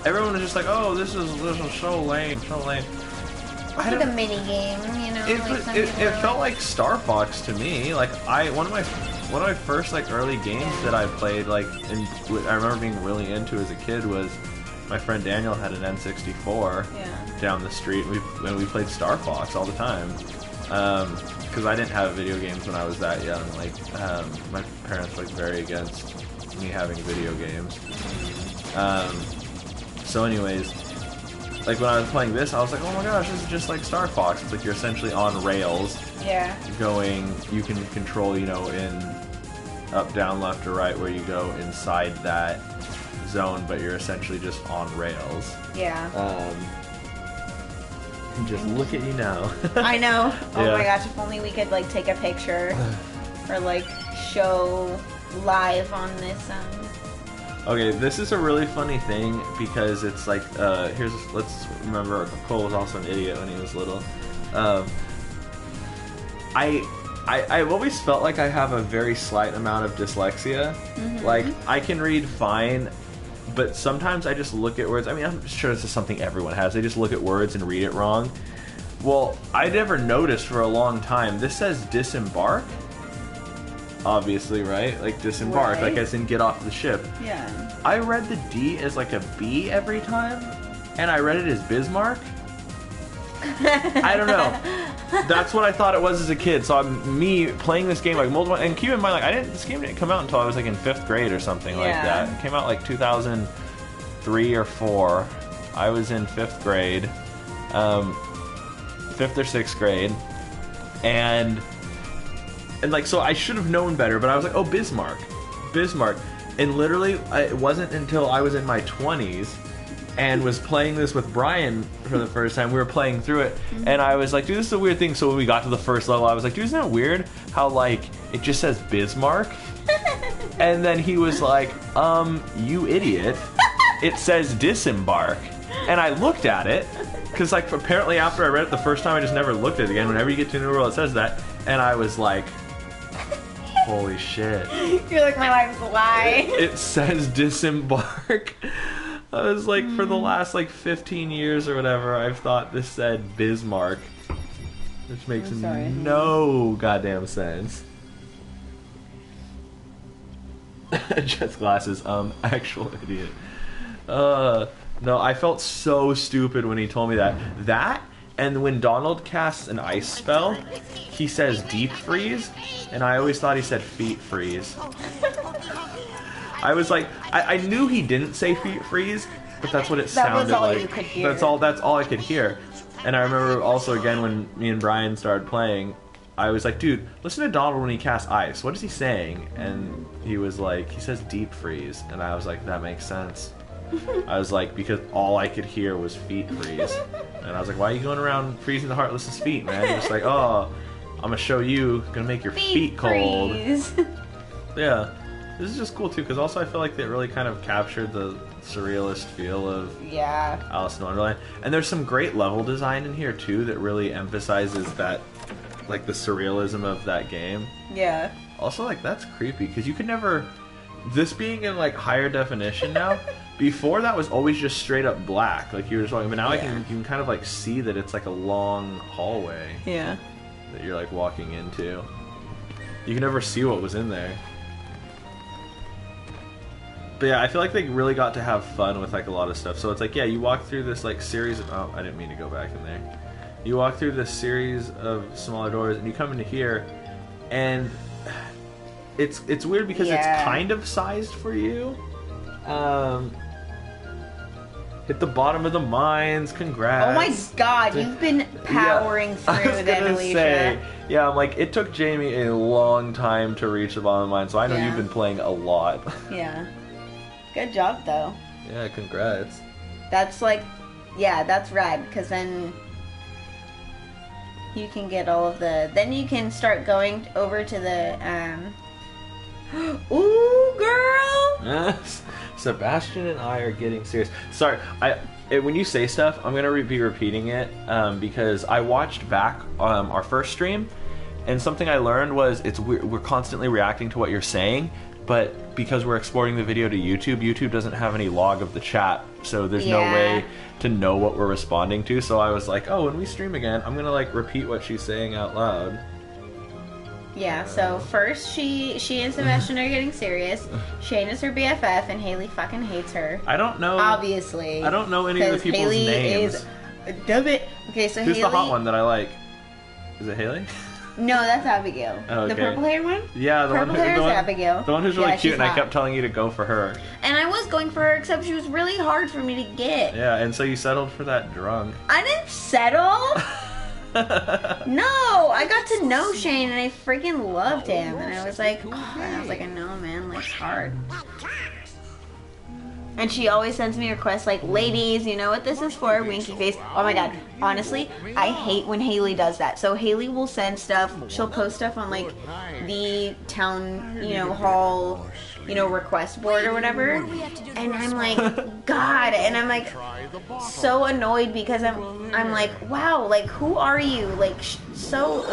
Everyone is just like, oh, this is so lame, so lame. It's like a mini game, you know? It felt like Star Fox to me. Like, one of my first like early games that I played, like, I remember being really into as a kid was my friend Daniel had an N64 down the street, and we played Star Fox all the time. Because I didn't have video games when I was that young. Like, my parents were like very against me having video games. So anyways, like when I was playing this, I was like, oh my gosh, this is just like Star Fox. It's like you're essentially on rails. Yeah. Going, you can control, you know, in up, down, left, or right, where you go inside that zone, but you're essentially just on rails. Yeah. Just look at you now. I know. Oh my gosh, if only we could like take a picture or like show live on this. Okay, this is a really funny thing because it's like, let's remember Cole was also an idiot when he was little. I've always felt like I have a very slight amount of dyslexia. Like, I can read fine, but sometimes I just look at words. I mean, I'm sure this is something everyone has. They just look at words and read it wrong. Well, I never noticed for a long time. This says disembark. Obviously, right? Like disembark, like as in get off the ship. Yeah. I read the D as like a B every time, and I read it as Bismarck. I don't know. That's what I thought it was as a kid. So me playing this game like multiple, and keep in mind, like this game didn't come out until I was like in 5th grade or something like that. It came out like 2003 or 4. I was in 5th grade, 5th or 6th grade, and like, so I should have known better, but I was like, oh, Bismarck. And literally, it wasn't until I was in my 20s and was playing this with Brian for the first time, we were playing through it, and I was like, dude, this is a weird thing. So when we got to the first level, I was like, dude, isn't that weird how, like, it just says Bismarck? And then he was like, you idiot. It says disembark. And I looked at it, because, like, apparently after I read it the first time, I just never looked at it again. Whenever you get to a new world, it says that. And I was like, holy shit. You're like, my life's a lie. It says disembark. I was like, for the last like 15 years or whatever, I've thought this said Bismarck. Which makes no goddamn sense. Just glasses, actual idiot. No, I felt so stupid when he told me that. That, and when Donald casts an ice spell, he says deep freeze, and I always thought he said feet freeze. I was like, I knew he didn't say feet freeze, but that's what it sounded like. That was all you could hear. That's all I could hear. And I remember also again when me and Brian started playing, I was like, dude, listen to Donald when he casts ice. What is he saying? And he was like, he says deep freeze, and I was like, that makes sense. I was like, because all I could hear was feet freeze. And I was like, why are you going around freezing the Heartless's feet, man? You're just like, oh, I'm gonna show you, gonna make your feet cold. Yeah, this is just cool too, because also I feel like they really kind of captured the surrealist feel of Alice in Wonderland. And there's some great level design in here too that really emphasizes that, like, the surrealism of that game. Yeah. Also, like, that's creepy, because you could never... This being in, like, higher definition now, before that was always just straight up black, like you were just talking, but now you can kind of, like, see that it's, like, a long hallway. Yeah. That you're, like, walking into. You can never see what was in there. But yeah, I feel like they really got to have fun with, like, a lot of stuff. So it's like, yeah, you walk through this, like, series of... Oh, I didn't mean to go back in there. You walk through this series of smaller doors, and you come into here, and it's weird because it's kind of sized for you. Hit the bottom of the mines. Congrats. Oh my god, you've been powering through that, Alicia. Yeah, I'm like, it took Jamie a long time to reach the bottom of the mine, so I know you've been playing a lot. Yeah. Good job, though. Yeah, congrats. That's like, yeah, that's rad, because then you can get all of the... Then you can start going over to the, Ooh, girl! Sebastian and I are getting serious. Sorry, when you say stuff, I'm gonna be repeating it because I watched back our first stream, and something I learned was we're constantly reacting to what you're saying, but because we're exporting the video to YouTube, YouTube doesn't have any log of the chat, so there's no way to know what we're responding to. So I was like, oh, when we stream again, I'm gonna, like, repeat what she's saying out loud. Yeah, so first she and Sebastian are getting serious. Shane is her BFF, and Haley fucking hates her. I don't know. Obviously. I don't know any of the people's Haley names. Is dumb it. Okay, so Who's Haley... the hot one that I like? Is it Haley? No, that's Abigail. Oh, okay. The purple hair one? Yeah, the purple hair is Abigail. The one who's really cute, and hot. I kept telling you to go for her. And I was going for her, except she was really hard for me to get. Yeah, and so you settled for that drunk. I didn't settle. No, I got to know Shane, and I freaking loved him. And I was like, I know, man, life's hard. And she always sends me requests like, ladies, you know what this is for? Winky face. Oh my god. Honestly, I hate when Haley does that. So Haley will send stuff. She'll post stuff on, like, the town, hall, request board or whatever. And I'm like, God. And I'm like, so annoyed because I'm like, wow, like, who are you? Like, so,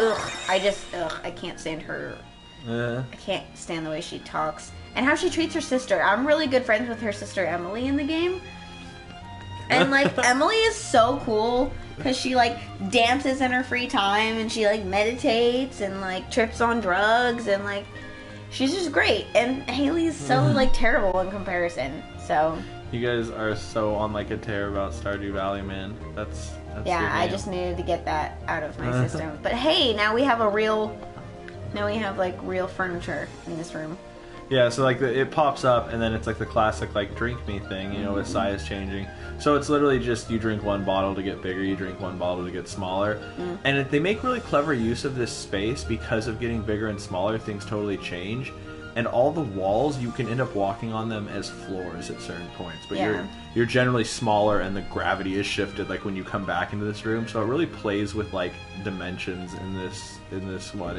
I can't stand her. I can't stand the way she talks. And how she treats her sister. I'm really good friends with her sister Emily in the game. And, like, Emily is so cool because she, like, dances in her free time and she, like, meditates and, like, trips on drugs and, like, she's just great. And Haley is so, like, terrible in comparison. So... You guys are so on, like, a tear about Stardew Valley, man. That's yeah, I just needed to get that out of my system. But hey, now we have real furniture in this room. Yeah, so, like, it pops up, and then it's, like, the classic, like, drink me thing, with size changing. So it's literally just you drink one bottle to get bigger, you drink one bottle to get smaller. And they make really clever use of this space because of getting bigger and smaller, things totally change. And all the walls, you can end up walking on them as floors at certain points. But you're generally smaller, and the gravity is shifted, like, when you come back into this room. So it really plays with, like, dimensions in this one.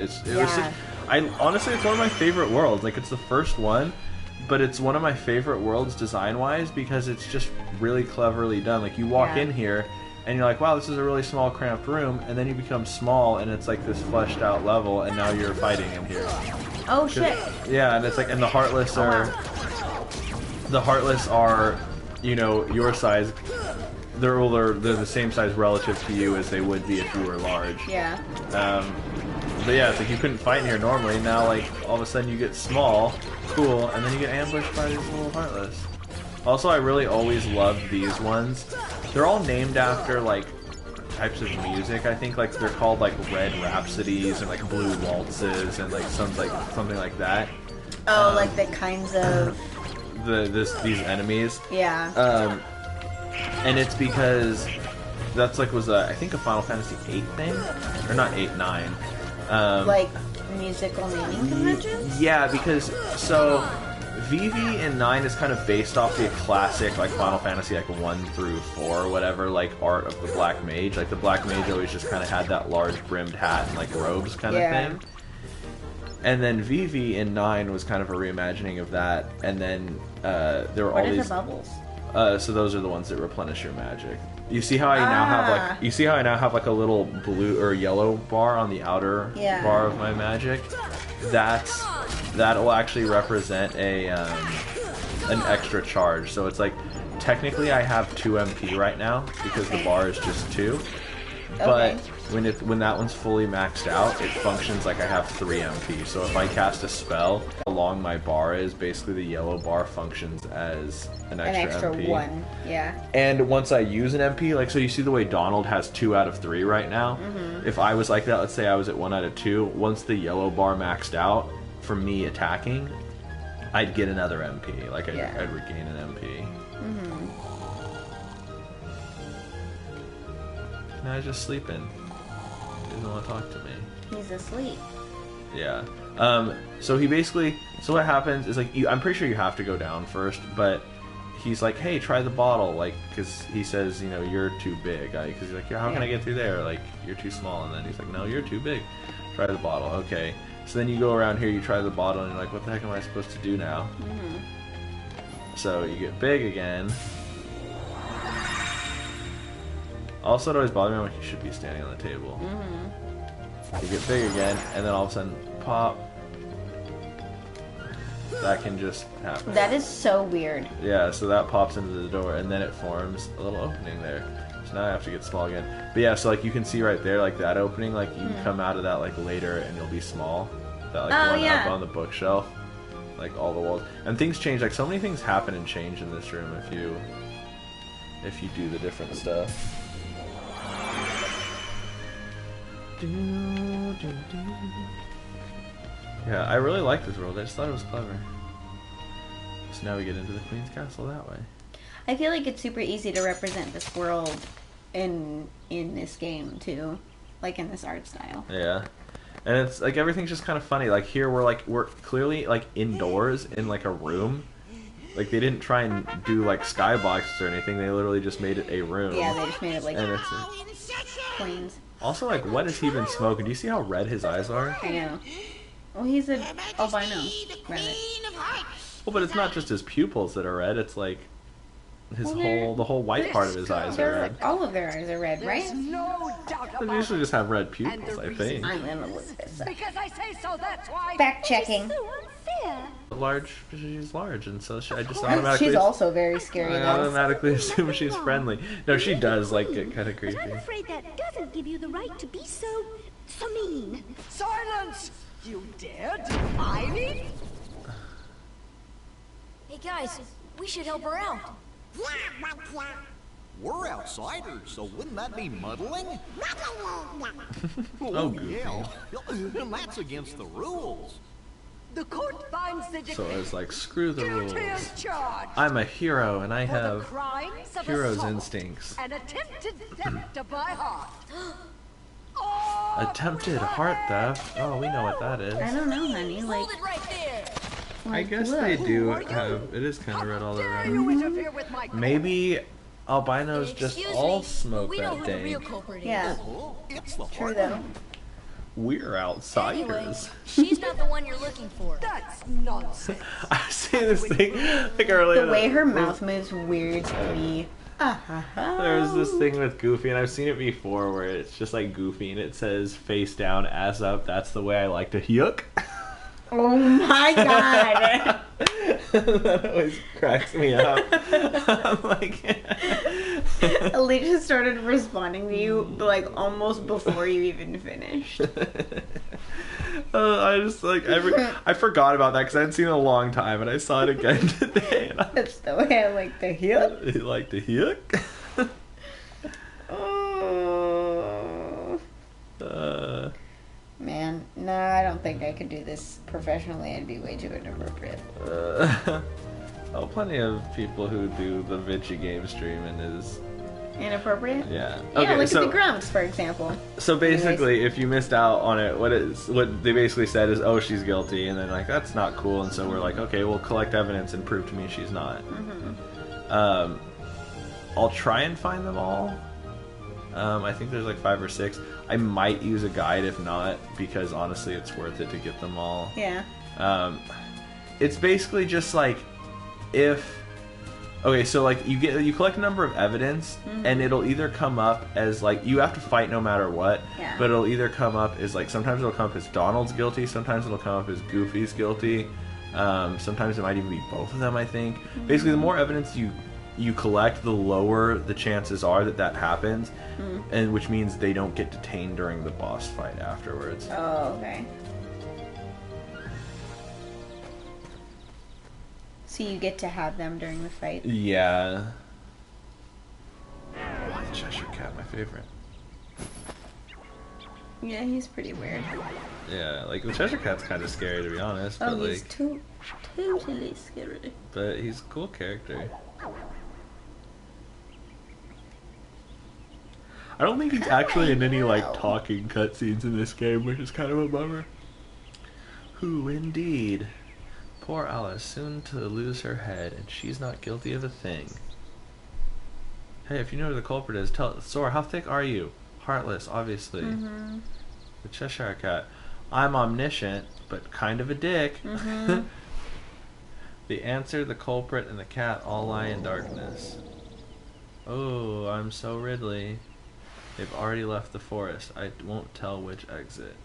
Honestly, it's one of my favorite worlds. Like, it's the first one, but it's one of my favorite worlds design-wise because it's just really cleverly done. Like, you walk in here, and you're like, wow, this is a really small, cramped room, and then you become small, and it's like this fleshed out level, and now you're fighting in here. Oh shit! Yeah, and it's like, and the Heartless are, your size. They're the same size relative to you as they would be if you were large. Yeah. But yeah, it's like you couldn't fight in here normally. Now, like, all of a sudden you get small, cool, and then you get ambushed by these little Heartless. Also, I really always loved these ones. They're all named after, like, types of music. I think, like, they're called, like, Red Rhapsodies and, like, Blue Waltzes and, like, something like that. Oh, like the kinds of... These enemies. Yeah. And it's because that's, like, I think a Final Fantasy VIII thing? Or not 8, 9. Like, musical naming conventions? Yeah, because, so... Vivi in 9 is kind of based off the classic, like, Final Fantasy, like, 1 through 4 or whatever, like, art of the Black Mage. Like, the Black Mage always just kind of had that large brimmed hat and, like, robes kind of thing. And then Vivi in 9 was kind of a reimagining of that. And then there were What all are these. the bubbles? So those are the ones that replenish your magic. You see how I now have like a little blue or yellow bar on the outer bar of my magic. That will actually represent a an extra charge. So it's like technically I have 2 MP right now because the bar is just 2. But when that one's fully maxed out, it functions like I have 3 MP. So if I cast a spell, how long my bar is, basically the yellow bar functions as an extra MP. 1, yeah. And once I use an MP, like, so you see the way Donald has 2 out of 3 right now? If I was like that, let's say I was at 1 out of 2, once the yellow bar maxed out, for me attacking, I'd get another MP. Like, I'd regain an MP. Now he's just sleeping. He doesn't want to talk to me. He's asleep. Yeah. So he basically... So what happens is, like, I'm pretty sure you have to go down first, but he's like, hey, try the bottle, like, because he says, you know, you're too big. Because he's like, how can I get through there? Like, you're too small. And then he's like, no, you're too big. Try the bottle. Okay. So then you go around here, you try the bottle, and you're like, what the heck am I supposed to do now? So you get big again. Also, it always bothered me, I'm like, you should be standing on the table. You get big again, and then all of a sudden, pop. That can just happen. That is so weird. Yeah, so that pops into the door, and then it forms a little opening there. So now I have to get small again. But yeah, so like you can see right there, like that opening, like you can come out of that like later, and you'll be small. That like one up on the bookshelf, like all the walls, and things change. Like so many things happen and change in this room if you do the different stuff. Yeah, I really like this world. I just thought it was clever. So now we get into the Queen's Castle that way. I feel like it's super easy to represent this world in this game too, like in this art style. Yeah, and it's like everything's just kind of funny. Like here we're clearly like indoors in like a room. Like they didn't try and do like skyboxes or anything. They literally just made it a room. Yeah, they just made it like it's Queens. Also, like, what has he been smoking? Do you see how red his eyes are? I know. Well, he's an albino rabbit. Well, but it's not just his pupils that are red. It's like the whole white part of his eyes are red. All of their eyes are red, right? They usually just have red pupils, I think. I'm gonna look this up. Because I say so, that's why. Fact checking. Large, she's large, and so I just automatically. She's also very scary. I automatically assume she's friendly. No, she does like get kind of creepy. I'm afraid that doesn't give you the right to be so mean. Silence! You dare defy me? Hey guys, we should help her out. We're outsiders, so wouldn't that be muddling? Oh, yeah. And that's against the rules. The court finds the So I was like, screw the rules. charged. I'm a hero, and I have crimes of hero's assault instincts. and attempted theft of my heart. Attempted heart theft? Oh, we know what that is. I don't know, honey. Like, Hold it right there. I guess they do have. It is kind of red all You around. interfere with my Maybe albinos just Excuse all me, smoke we know that who the real dank. culprit is. yeah, It's the true heart. though. We're Anyway, outsiders. she's not the one you're looking for. That's nonsense. I see this thing like earlier. The way her mouth moves weird to me. There's this thing with Goofy, and I've seen it before, where it's just like Goofy, and it says face down, ass up. That's the way I like to yuck. Oh my god! That always cracks me up. I'm like, Alicia started responding to you like almost before you even finished. I just like I forgot about that because I hadn't seen it in a long time, and I saw it again today. And That's the way I like to hear. I like to yuck. Oh. Man, no, I don't think I could do this professionally. I'd be way too inappropriate. Plenty of people who do the Vichy game streaming is Inappropriate? yeah. Yeah, Okay, look so at the Grumps, for example. so basically, if you missed out on it, what they basically said is, oh, she's guilty, and then like that's not cool, and so we're like, okay, we'll collect evidence and prove to me she's not. I'll try and find them all. I think there's like 5 or 6. I might use a guide if not, because honestly it's worth it to get them all. Yeah. It's basically just like if okay, so like you collect a number of evidence, and it'll either come up as like you have to fight no matter what, but it'll either come up as like sometimes it'll come up as Donald's guilty, sometimes it'll come up as Goofy's guilty, sometimes it might even be both of them. I think basically the more evidence you collect, the lower the chances are that happens, and which means they don't get detained during the boss fight afterwards. Oh, okay. So you get to have them during the fight. Yeah. Oh, the Cheshire Cat, my favorite. Yeah, he's pretty weird. Yeah, like the Cheshire Cat's kind of scary to be honest. Oh, but he's like, totally scary. but he's a cool character. I don't think he's actually in any like talking cutscenes in this game, which is kind of a bummer. Who indeed? Poor Alice, soon to lose her head, and she's not guilty of a thing. Hey, if you know who the culprit is, tell Sora, how thick are you? Heartless, obviously. The Cheshire Cat. I'm omniscient, but kind of a dick. The answer, the culprit, and the cat all lie in darkness. Oh, I'm so Ridley. They've already left the forest. I won't tell which exit.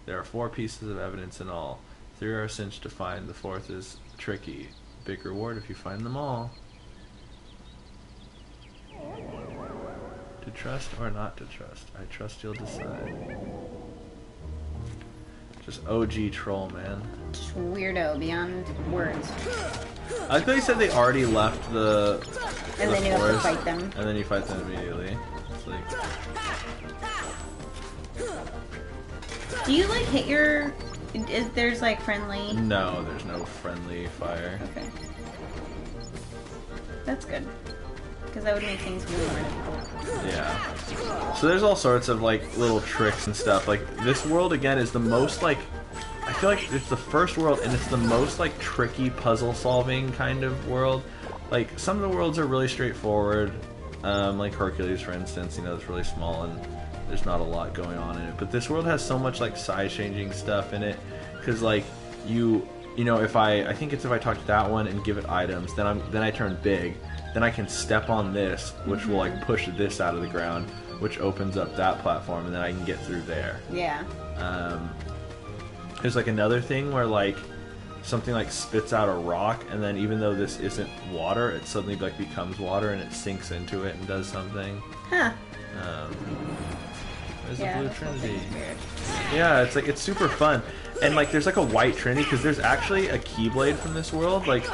There are 4 pieces of evidence in all. 3 are cinched to find. The 4th is tricky. Big reward if you find them all. To trust or not to trust? I trust you'll decide. Just OG troll, man. Just weirdo beyond words. I thought you said they already left the And then you have to fight them. And then you fight them immediately. It's like... Do you like hit your... There's like friendly... No, there's no friendly fire. Okay. That's good. Because that would make things really more difficult. Yeah. So there's all sorts of like little tricks and stuff. Like this world again is the most like... I feel like it's the first world and it's the most like tricky puzzle solving kind of world. Like some of the worlds are really straightforward. Like Hercules for instance, you know, it's really small and there's not a lot going on in it, but this world has so much like size changing stuff in it, because like you know, if I think it's if I talk to that one and give it items, then I turn big, then I can step on this, which will like push this out of the ground, which opens up that platform, and then I can get through there. Yeah. There's like another thing where like something like spits out a rock, and then even though this isn't water, it suddenly like becomes water and it sinks into it and does something. Huh. There's a blue trinity. Yeah, it's like it's super fun, and like there's like a white trinity because there's actually a keyblade from this world. Like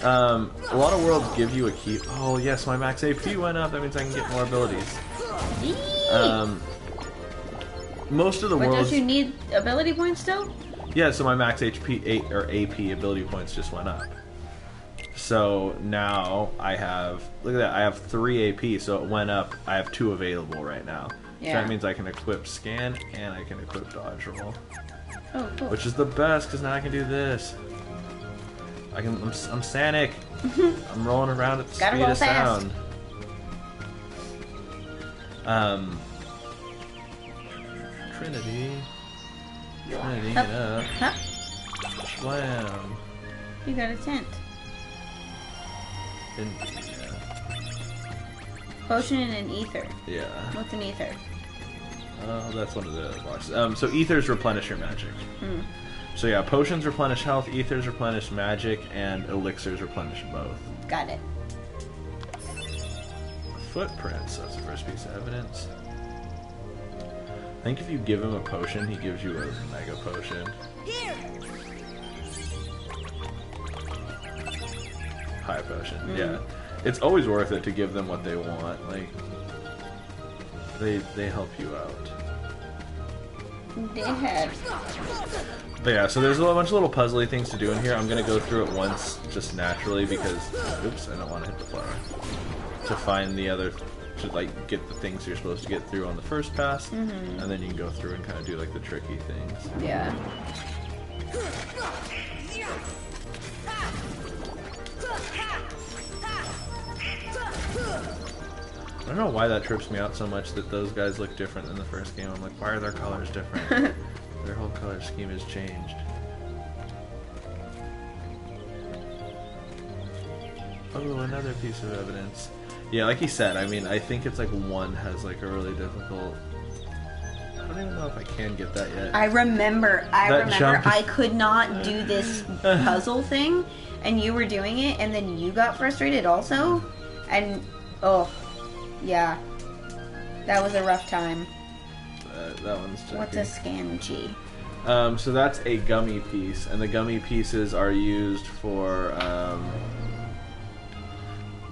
a lot of worlds give you a key. Oh yes, my max AP went up. That means I can get more abilities. Most of the worlds. Don't you need ability points still? Yeah, so my max HP or AP ability points just went up. So now I have, look at that, I have 3 AP, so it went up. I have 2 available right now. Yeah. So that means I can equip scan and I can equip dodge roll. Oh, cool. Which is the best, because now I can do this. I'm Sanic. I'm rolling around at the speed of sound. Trinity, get up. Huh? Slam. You got a tent. Potion and an ether. Yeah. What's an ether? That's one of the boxes. So ethers replenish your magic. So yeah, potions replenish health, ethers replenish magic, and elixirs replenish both. Got it. Footprints, that's the first piece of evidence. I think if you give him a potion, he gives you a mega potion. Here. High potion, yeah. It's always worth it to give them what they want. Like, they help you out. They had. But yeah, so there's a bunch of little puzzly things to do in here. I'm gonna go through it once, just naturally, because oops, I don't want to hit the flower. To find the other, to like get the things you're supposed to get through on the first pass, and then you can go through and kind of do like the tricky things. Yeah. don't know why that trips me out so much that those guys look different than the first game. I'm like, why are their colors different? Their whole color scheme has changed. Oh, another piece of evidence. Yeah, like he said, I mean, I think it's like one has like a really difficult... I don't even know if I can get that yet. I remember jump. I could not do this puzzle thing, and you were doing it, and then you got frustrated also, and oh, yeah, that was a rough time. That one's tricky. What's a scan G? So that's a gummy piece, and the gummy pieces are used for...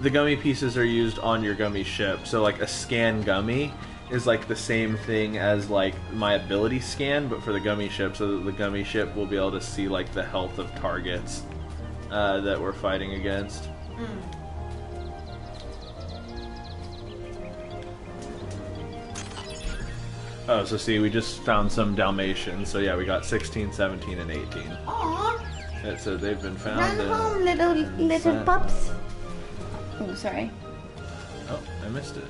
the gummy pieces are used on your gummy ship. So like a scan gummy is like the same thing as like my ability scan, but for the gummy ship, so that the gummy ship will be able to see like the health of targets that we're fighting against. Oh, so see, we just found some Dalmatians. So yeah, we got 16, 17, and 18. Aww. So they've been found. Run home, little pups. Ooh, sorry. Oh, I missed it.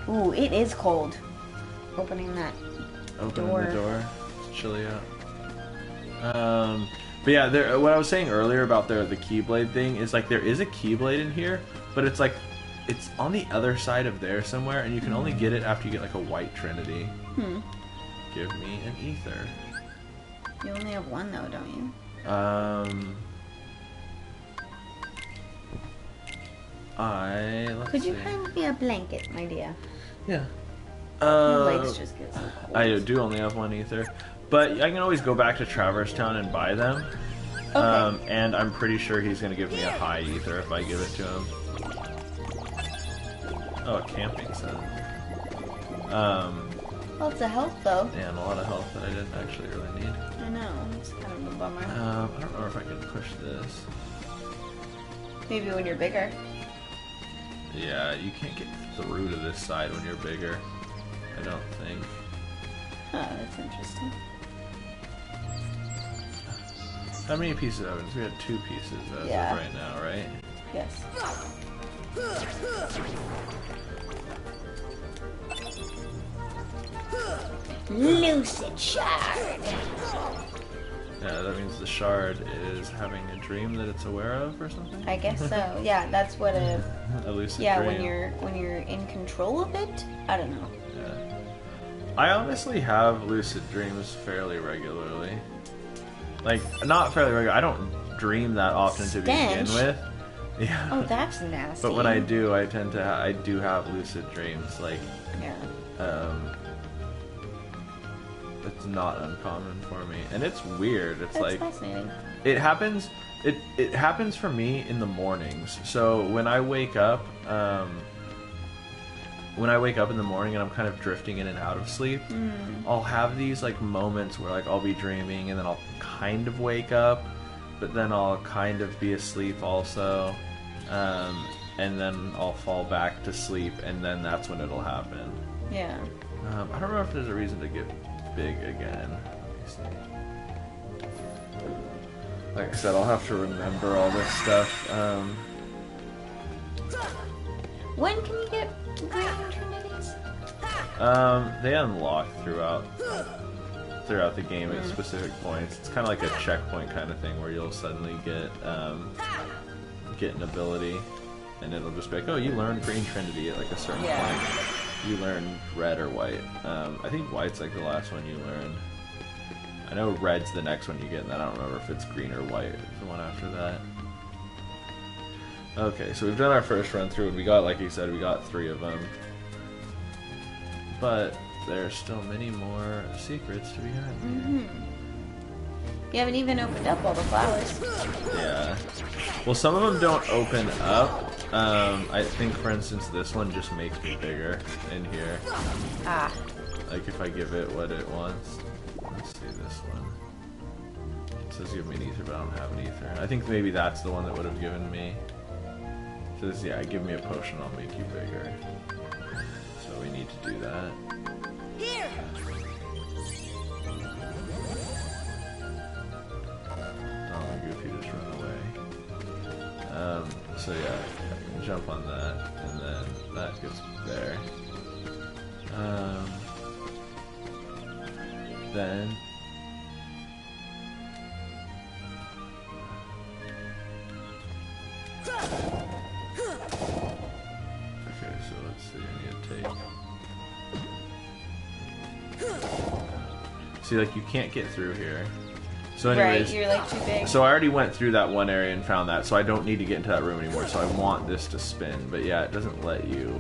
Ooh, it is cold. Opening that door. The door. It's chilly out. But yeah, what I was saying earlier about the Keyblade thing is like there is a Keyblade in here, but it's like it's on the other side of there somewhere, and you can only get it after you get like a white Trinity. Give me an ether. You only have one though, don't you? Could you find me a blanket, my dear? Yeah. My legs just get so cold. I do only have one ether, but I can always go back to Traverse Town and buy them. Okay. And I'm pretty sure he's gonna give me a high ether if I give it to him. Oh, a camping set. Well, it's a health though. Yeah, and a lot of health that I didn't actually really need. I know. It's kind of a bummer. I don't know if I can push this. Maybe when you're bigger. Yeah, you can't get through to this side when you're bigger. I don't think. Oh, that's interesting. How many pieces of evidence? We had 2 pieces as of right now, right? Yes. Lucid Shard. Yeah, that means the shard is having a dream that it's aware of or something? I guess so. Yeah, that's what a lucid dream. Yeah, when you're in control of it? I don't know. Yeah. I honestly have lucid dreams fairly regularly. Like, not fairly regular. I don't dream that often to begin with. Yeah. Oh, that's nasty. But when I do, I tend to I do have lucid dreams. Like, it's not uncommon for me, and it's weird. It's that's fascinating. It happens. It happens for me in the mornings. So when I wake up, in the morning and I'm kind of drifting in and out of sleep, I'll have these like moments where like I'll be dreaming and then I'll kind of wake up, but then I'll kind of be asleep also, and then I'll fall back to sleep, and then that's when it'll happen. Yeah. I don't know if there's a reason to get big again. Let me see. Like I said, I'll have to remember all this stuff. When can you get green trinities? They unlock throughout the game at specific points. It's kind of like a checkpoint kind of thing where you'll suddenly get an ability, and it'll just be like, oh, you learned green trinity at like a certain point. You learn red or white. I think white's like the last one you learn. I know red's the next one you get, and then I don't remember if it's green or white, the one after that. Okay, so we've done our first run through, and we got, like you said, we got 3 of them. But there's still many more secrets to be had. You haven't even opened up all the flowers. Yeah. Well, some of them don't open up. I think, for instance, this one just makes me bigger in here. Ah. Like if I give it what it wants. Let's see this one. It says give me an ether, but I don't have an ether. I think maybe that's the one that would have given me. It says, yeah, give me a potion, I'll make you bigger. So we need to do that. Here. Oh, Goofy just run away. So yeah, I can jump on that, and then that gets there. then okay, so let's see, I need to take. See, like, you can't get through here. So anyways, right, you're like too big. so I already went through that one area and found that, so I don't need to get into that room anymore. So I want this to spin, but yeah, it doesn't let you.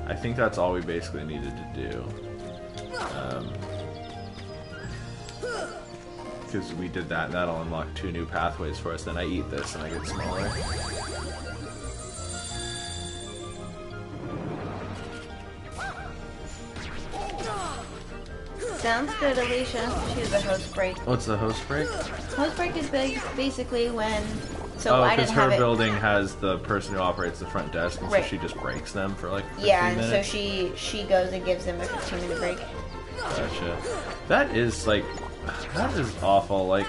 I think that's all we basically needed to do. Because we did that, and that'll unlock 2 new pathways for us. Then I eat this, and I get smaller. Sounds good, Alicia. She's a host break. What's the host break? Host break is basically when. So Oh, I because didn't her have it. building has the person who operates the front desk, and Right. so she just breaks them for like 15 Yeah, and minutes. so she goes and gives them a 15-minute break. Gotcha. That is like, that is awful. Like,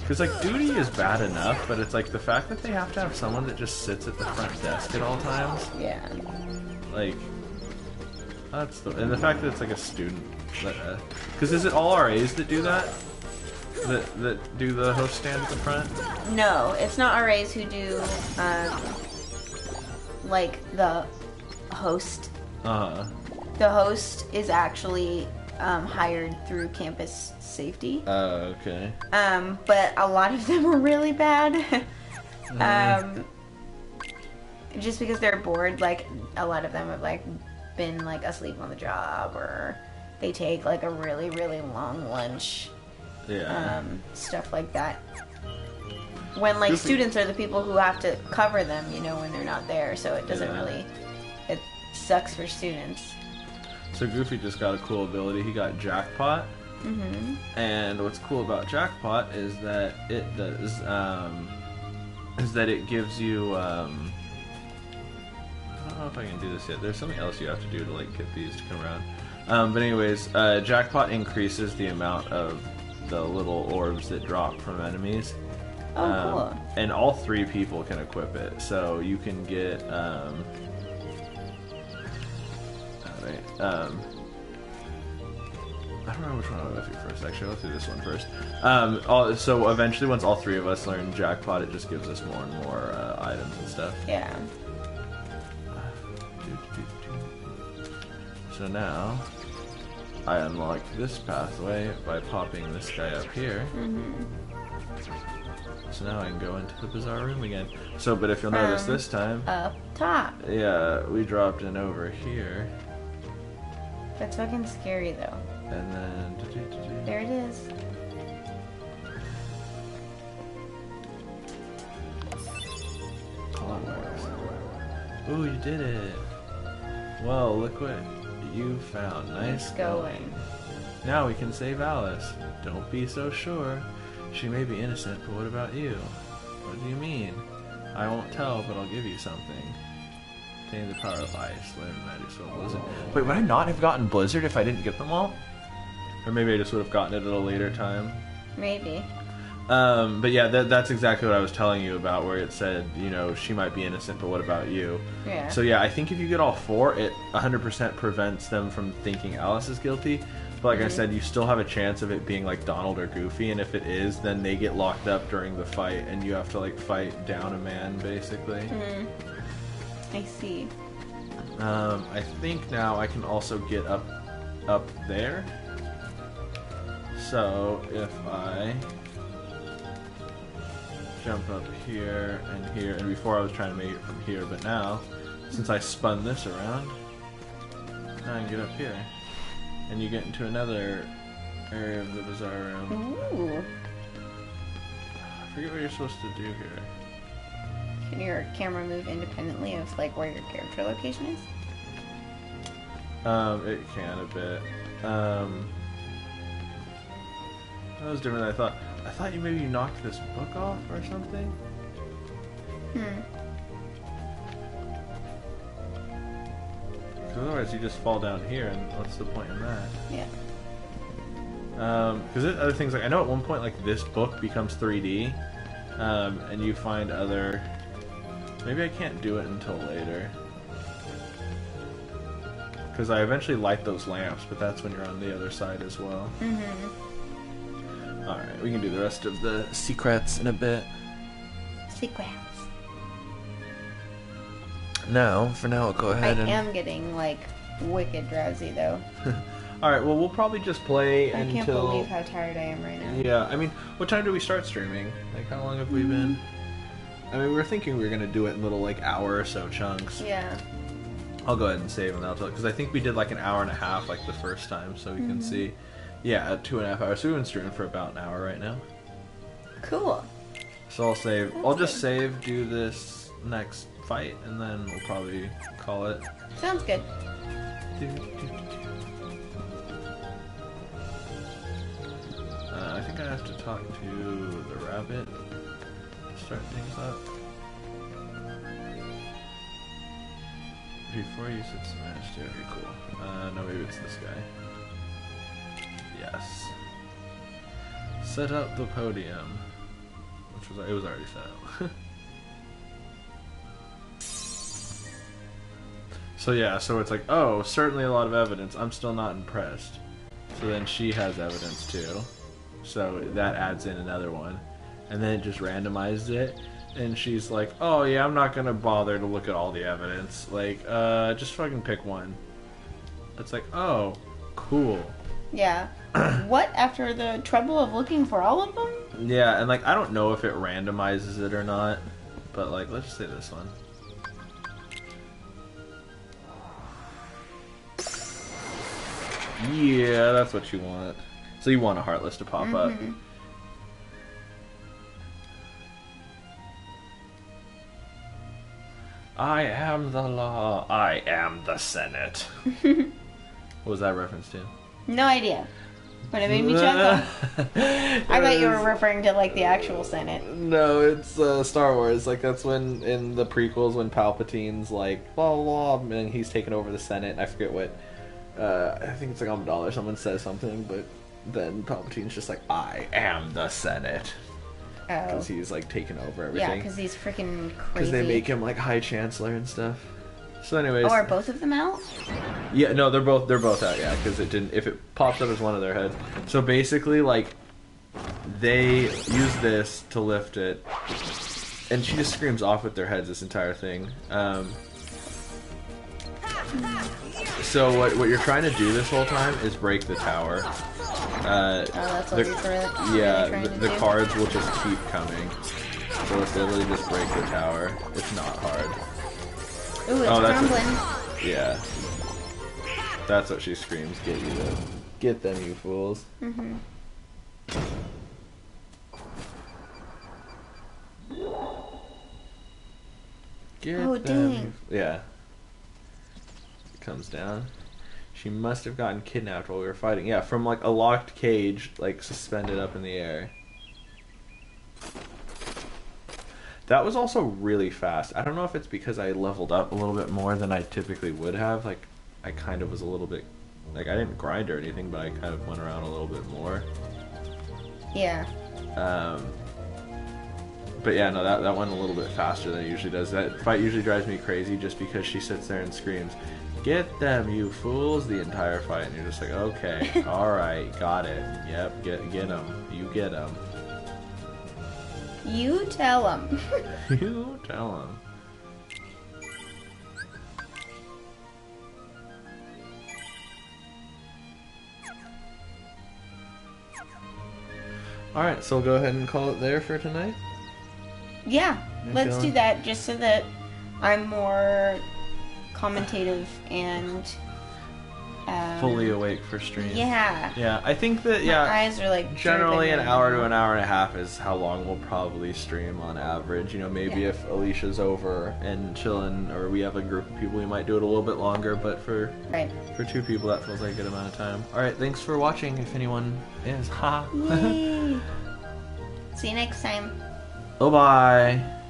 because like duty is bad enough, but it's like the fact that they have to have someone that just sits at the front desk at all times. Yeah. Like, that's the, and the fact that it's like a student. Because is it all RAs that do that? That do the host stand at the front? No, it's not RAs who do like the host. The host is actually hired through campus safety. Oh, okay. But a lot of them are really bad. Just because they're bored, like a lot of them have like been like asleep on the job, or they take like a really, really long lunch. Yeah. Stuff like that. When like students are the people who have to cover them, you know, when they're not there, so it doesn't really, it sucks for students. So Goofy just got a cool ability. He got Jackpot. Mm-hmm. And what's cool about Jackpot is that it does, it gives you, I don't know if I can do this yet. There's something else you have to do to like get these to come around. But anyways, Jackpot increases the amount of the little orbs that drop from enemies. Oh, cool. And all 3 people can equip it. So you can get, I don't know which one I'll go through first. Actually, I'll go through this one first. So eventually, once all 3 of us learn Jackpot, it just gives us more and more items and stuff. Yeah. So now, I unlock this pathway by popping this guy up here. Mm-hmm. So now I can go into the bizarre room again. So, but if you'll notice this time, up top. yeah, we dropped in over here. That's fucking scary though. And then there it is. Ooh, you did it. Well, look what you found. Nice going. Now we can save Alice. Don't be so sure. She may be innocent, but what about you? What do you mean? I won't tell, but I'll give you something. Obtain the power of ice, learn magic spell Blizzard. Wait, would I not have gotten Blizzard if I didn't get them all? Or maybe I just would have gotten it at a later time. Maybe. But yeah, that's exactly what I was telling you about, where it said, you know, she might be innocent, but what about you? Yeah. So yeah, I think if you get all 4, it 100% prevents them from thinking Alice is guilty. But like I said, you still have a chance of it being like Donald or Goofy, and if it is, then they get locked up during the fight, and you have to like fight down a man, basically. I see. I think now I can also get up there. So if I jump up here, and before I was trying to make it from here, but now, since I spun this around, now I can get up here. And you get into another area of the bizarre room. Ooh. I forget what you're supposed to do here. Can your camera move independently of like where your character location is? It can a bit. That was different than I thought. I thought maybe you knocked this book off or something. Otherwise you just fall down here, and what's the point in that? Yeah. Because other things, like I know at one point like this book becomes 3D, and you find other. Maybe I can't do it until later. Because I eventually light those lamps, but that's when you're on the other side as well. Mm-hmm. Alright, we can do the rest of the secrets in a bit. Secrets. Now, for now, I'll go ahead I and... am getting, like, wicked drowsy, though. Alright, well, we'll probably just play I until... can't believe how tired I am right now. Yeah, I mean, what time do we start streaming? Like, how long have we been? I mean, we were thinking we were going to do it in little, like, hour or so chunks. Yeah. I'll go ahead and save them. Because I think we did, like, an hour and a half, like, the first time, so we can see. Yeah, 2.5 hours. So we've been streaming for about an hour right now. Cool. So I'll save. I'll just save, do this next fight, and then we'll probably call it. Sounds good. I think I have to talk to the rabbit to start things up. Before you said smash, yeah, okay, cool. No, maybe it's this guy. Yes. Set up the podium. Which was, it was already set up. So yeah, so it's like, oh, certainly a lot of evidence. I'm still not impressed. So then she has evidence too. So that adds in another one. And then it just randomized it. And she's like, oh yeah, I'm not gonna bother to look at all the evidence. Like, just fucking pick one. It's like, oh, cool. Yeah. What? After the trouble of looking for all of them? Yeah, and like, I don't know if it randomizes it or not. But like, let's just say this one. Yeah, that's what you want. So you want a Heartless to pop up. I am the law. I am the Senate. What was that reference to? No idea. But it made me chuckle. I thought you were referring to, like, the actual Senate. No, it's Star Wars. Like, that's when, in the prequels, when Palpatine's like, blah, blah, blah, and he's taken over the Senate. I forget what... I think it's like Amidala, someone says something, but then Palpatine's just like, I am the Senate. Because he's like taken over everything. Yeah, because he's freaking crazy. Because they make him like High Chancellor and stuff. So anyways. Oh, are both of them out? Yeah, no, they're both out, yeah, because it didn't, if it pops up as one of their heads. So basically, like, they use this to lift it, and she just screams off with their heads this entire thing. So what you're trying to do this whole time is break the tower. That's what the cards will just keep coming. So it's literally just break the tower. It's not hard. Ooh, it's crumbling. Yeah. That's what she screams, get them, you fools. Mm-hmm. Get oh, them. dang. Yeah. Comes down. She must have gotten kidnapped while we were fighting. Yeah, from like a locked cage, like suspended up in the air. That was also really fast. I don't know if it's because I leveled up a little bit more than I typically would have. Like, I kind of was a little bit... Like, I didn't grind or anything, but I kind of went around a little bit more. Yeah. But yeah, no, that went a little bit faster than it usually does. That fight usually drives me crazy just because she sits there and screams, get them, you fools, the entire fight. And you're just like, okay, alright, got it. Yep, get them. You get them. You tell them. You tell them. Alright, so we'll go ahead and call it there for tonight. Yeah, let's do that just so that I'm more commentative and fully awake for stream. Yeah. Yeah, I think that my eyes are like generally an hour to an hour and a half is how long we'll probably stream on average. You know, maybe if Alicia's over and chilling, or we have a group of people, we might do it a little bit longer. But for two people, that feels like a good amount of time. All right, thanks for watching. If anyone is, Yay. See you next time. Bye-bye.